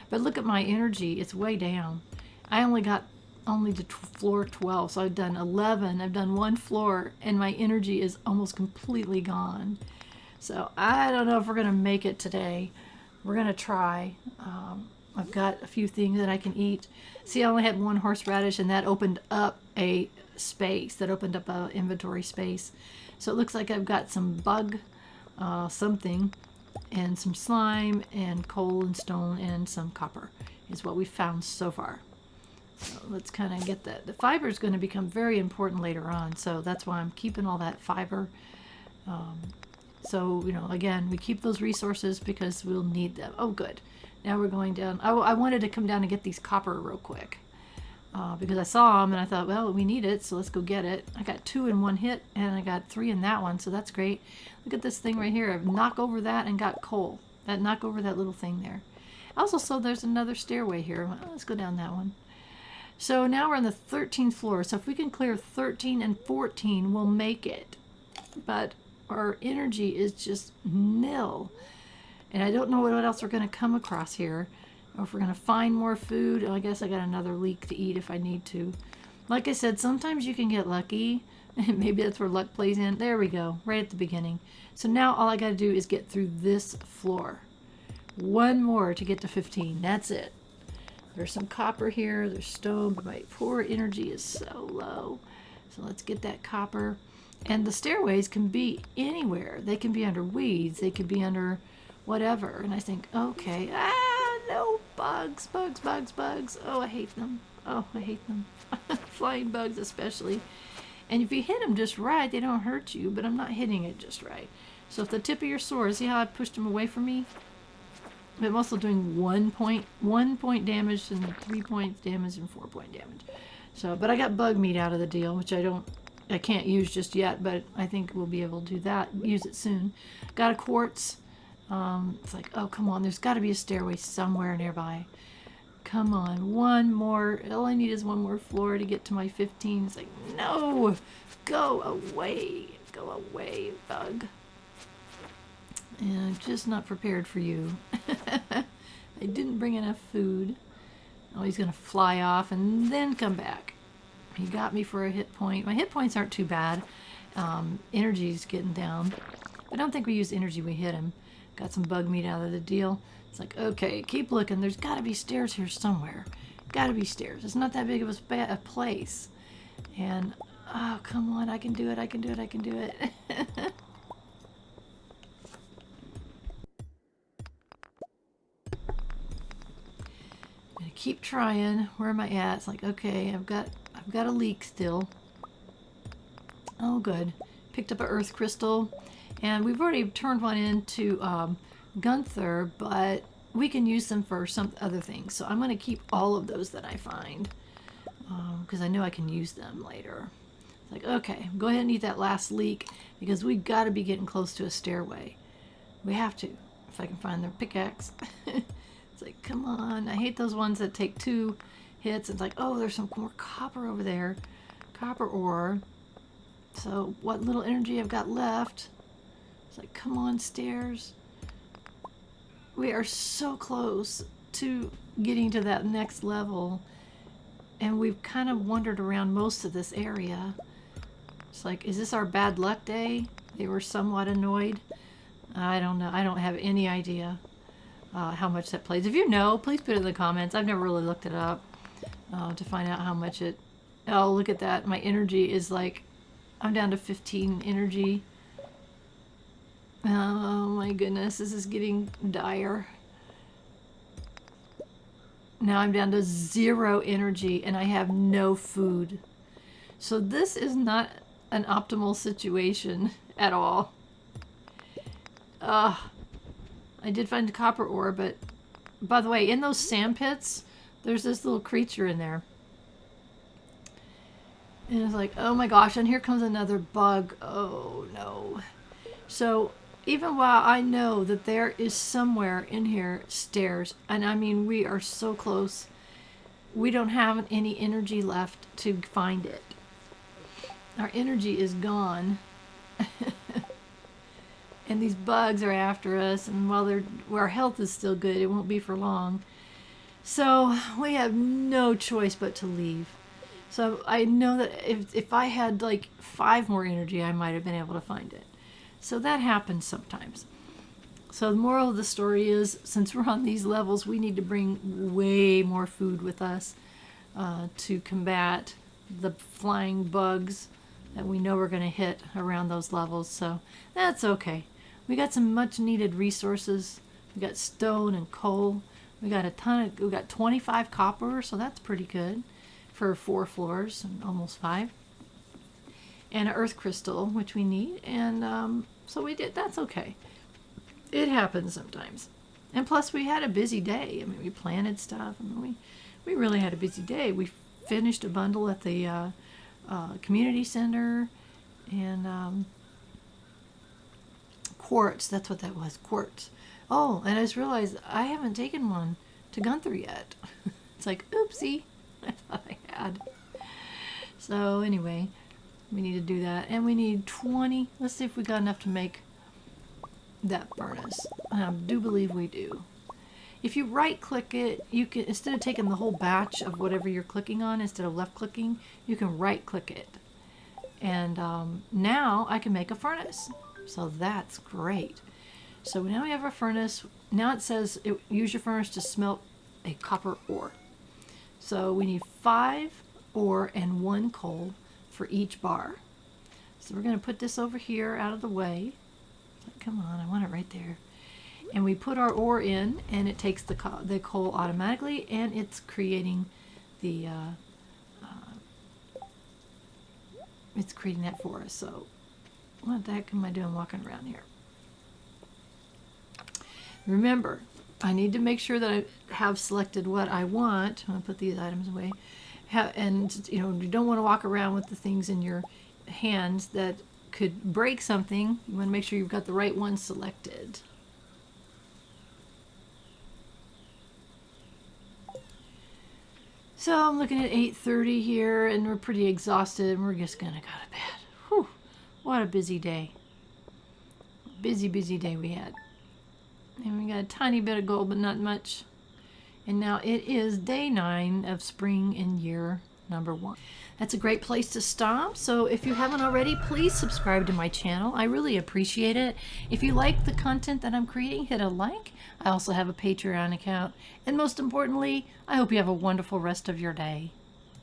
But look at my energy. It's way down. I only got to floor 12, so I've done 11. I've done 1 floor, and my energy is almost completely gone. So I don't know if we're going to make it today. We're going to try. I've got a few things that I can eat. See, I only had 1 horseradish, and that opened up a space. That opened up an inventory space. So it looks like I've got some bug something, and some slime, and coal and stone, and some copper is what we found so far. So let's kind of get that. The fiber is going to become very important later on, so that's why I'm keeping all that fiber. So, again, we keep those resources because we'll need them. Oh, good. Now we're going down. I wanted to come down and get these copper real quick because I saw them and I thought, well, we need it, so let's go get it. I got 2 in 1 hit, and I got 3 in that one, so that's great. Look at this thing right here. I've knocked over that and got coal. Knock over that little thing there. Also, so there's another stairway here. Well, let's go down that one. So now we're on the 13th floor. So if we can clear 13 and 14, we'll make it. But our energy is just nil. And I don't know what else we're going to come across here. Or if we're going to find more food. I guess I got another leek to eat if I need to. Like I said, sometimes you can get lucky. Maybe that's where luck plays in. There we go, right at the beginning. So now all I got to do is get through this floor. One more to get to 15. That's it. There's some copper here. There's stone, but my poor energy is so low. So let's get that copper. And the stairways can be anywhere. They can be under weeds. They could be under whatever. And I think, okay, no, bugs, bugs, bugs, bugs. Oh, I hate them. Oh, I hate them. Flying bugs especially. And if you hit them just right, they don't hurt you, but I'm not hitting it just right. So if the tip of your sword, see how I pushed them away from me? I'm also doing 1 point damage and 3 points damage and 4 point damage. So, but I got bug meat out of the deal, which I can't use just yet, but I think we'll be able to do that, use it soon. Got a quartz. It's like, oh, come on, there's got to be a stairway somewhere nearby. Come on, one more. All I need is one more floor to get to my 15. It's like, no, go away, bug. And I'm just not prepared for you. I didn't bring enough food. Oh, he's going to fly off and then come back. He got me for a hit point. My hit points aren't too bad. Energy's getting down. I don't think we used energy. We hit him. Got some bug meat out of the deal. It's like, okay, keep looking. There's got to be stairs here somewhere. Got to be stairs. It's not that big of a place. And, oh, come on. I can do it. I can do it. I can do it. I'm going to keep trying. Where am I at? It's like, okay, I've got a leak still. Oh, good. Picked up an earth crystal. And we've already turned one into Gunther, but we can use them for some other things. So I'm going to keep all of those that I find because I know I can use them later. It's like, okay, go ahead and eat that last leek because we got to be getting close to a stairway. We have to, if I can find their pickaxe. It's like, come on. I hate those ones that take 2 hits. It's like, oh, there's some more copper over there. Copper ore. So what little energy I've got left. It's like, come on, stairs. We are so close to getting to that next level. And we've kind of wandered around most of this area. It's like, is this our bad luck day? They were somewhat annoyed. I don't know. I don't have any idea how much that plays. If you know, please put it in the comments. I've never really looked it up to find out how much it... Oh, look at that. My energy is like... I'm down to 15 energy. Oh my goodness, this is getting dire. Now I'm down to 0 energy and I have no food. So this is not an optimal situation at all. I did find the copper ore, but by the way, in those sand pits, there's this little creature in there. And it's like, oh my gosh, and here comes another bug. Oh no. So even while I know that there is somewhere in here stairs, and I mean, we are so close, we don't have any energy left to find it. Our energy is gone. And these bugs are after us, and while our health is still good, it won't be for long. So we have no choice but to leave. So I know that if I had like 5 more energy, I might have been able to find it. So that happens sometimes. So the moral of the story is, since we're on these levels, we need to bring way more food with us to combat the flying bugs that we know we're going to hit around those levels. So that's okay. We got some much needed resources. We got stone and coal. We got we got 25 copper, so that's pretty good for 4 floors and almost 5. And an earth crystal, which we need, and so we did. That's okay. It happens sometimes. And plus, we had a busy day. I mean, we planted stuff. I mean, we really had a busy day. We finished a bundle at the community center, and quartz. That's what that was. Quartz. Oh, and I just realized I haven't taken one to Gunther yet. It's like, oopsie. I thought I had. So anyway, we need to do that. And we need 20. Let's see if we got enough to make that furnace. I do believe we do. If you right click it, you can, instead of taking the whole batch of whatever you're clicking on, instead of left clicking, you can right click it. And now I can make a furnace. So that's great. So now we have our furnace. Now it says use your furnace to smelt a copper ore. So we need 5 ore and 1 coal for each bar. So we're going to put this over here out of the way. Come on, I want it right there. And we put our ore in, and it takes the coal automatically, and it's creating the it's creating that for us. So what the heck am I doing walking around here? Remember, I need to make sure that I have selected what I want. I'm going to put these items away. And you don't want to walk around with the things in your hands that could break something. You want to make sure you've got the right one selected. So I'm looking at 8:30 here, and we're pretty exhausted, and we're just gonna go to bed. Whew, what a busy day. Busy day we had. And we got a tiny bit of gold, but not much. And now it is day 9 of spring in year number 1. That's a great place to stop. So if you haven't already, please subscribe to my channel. I really appreciate it. If you like the content that I'm creating, hit a like. I also have a Patreon account. And most importantly, I hope you have a wonderful rest of your day.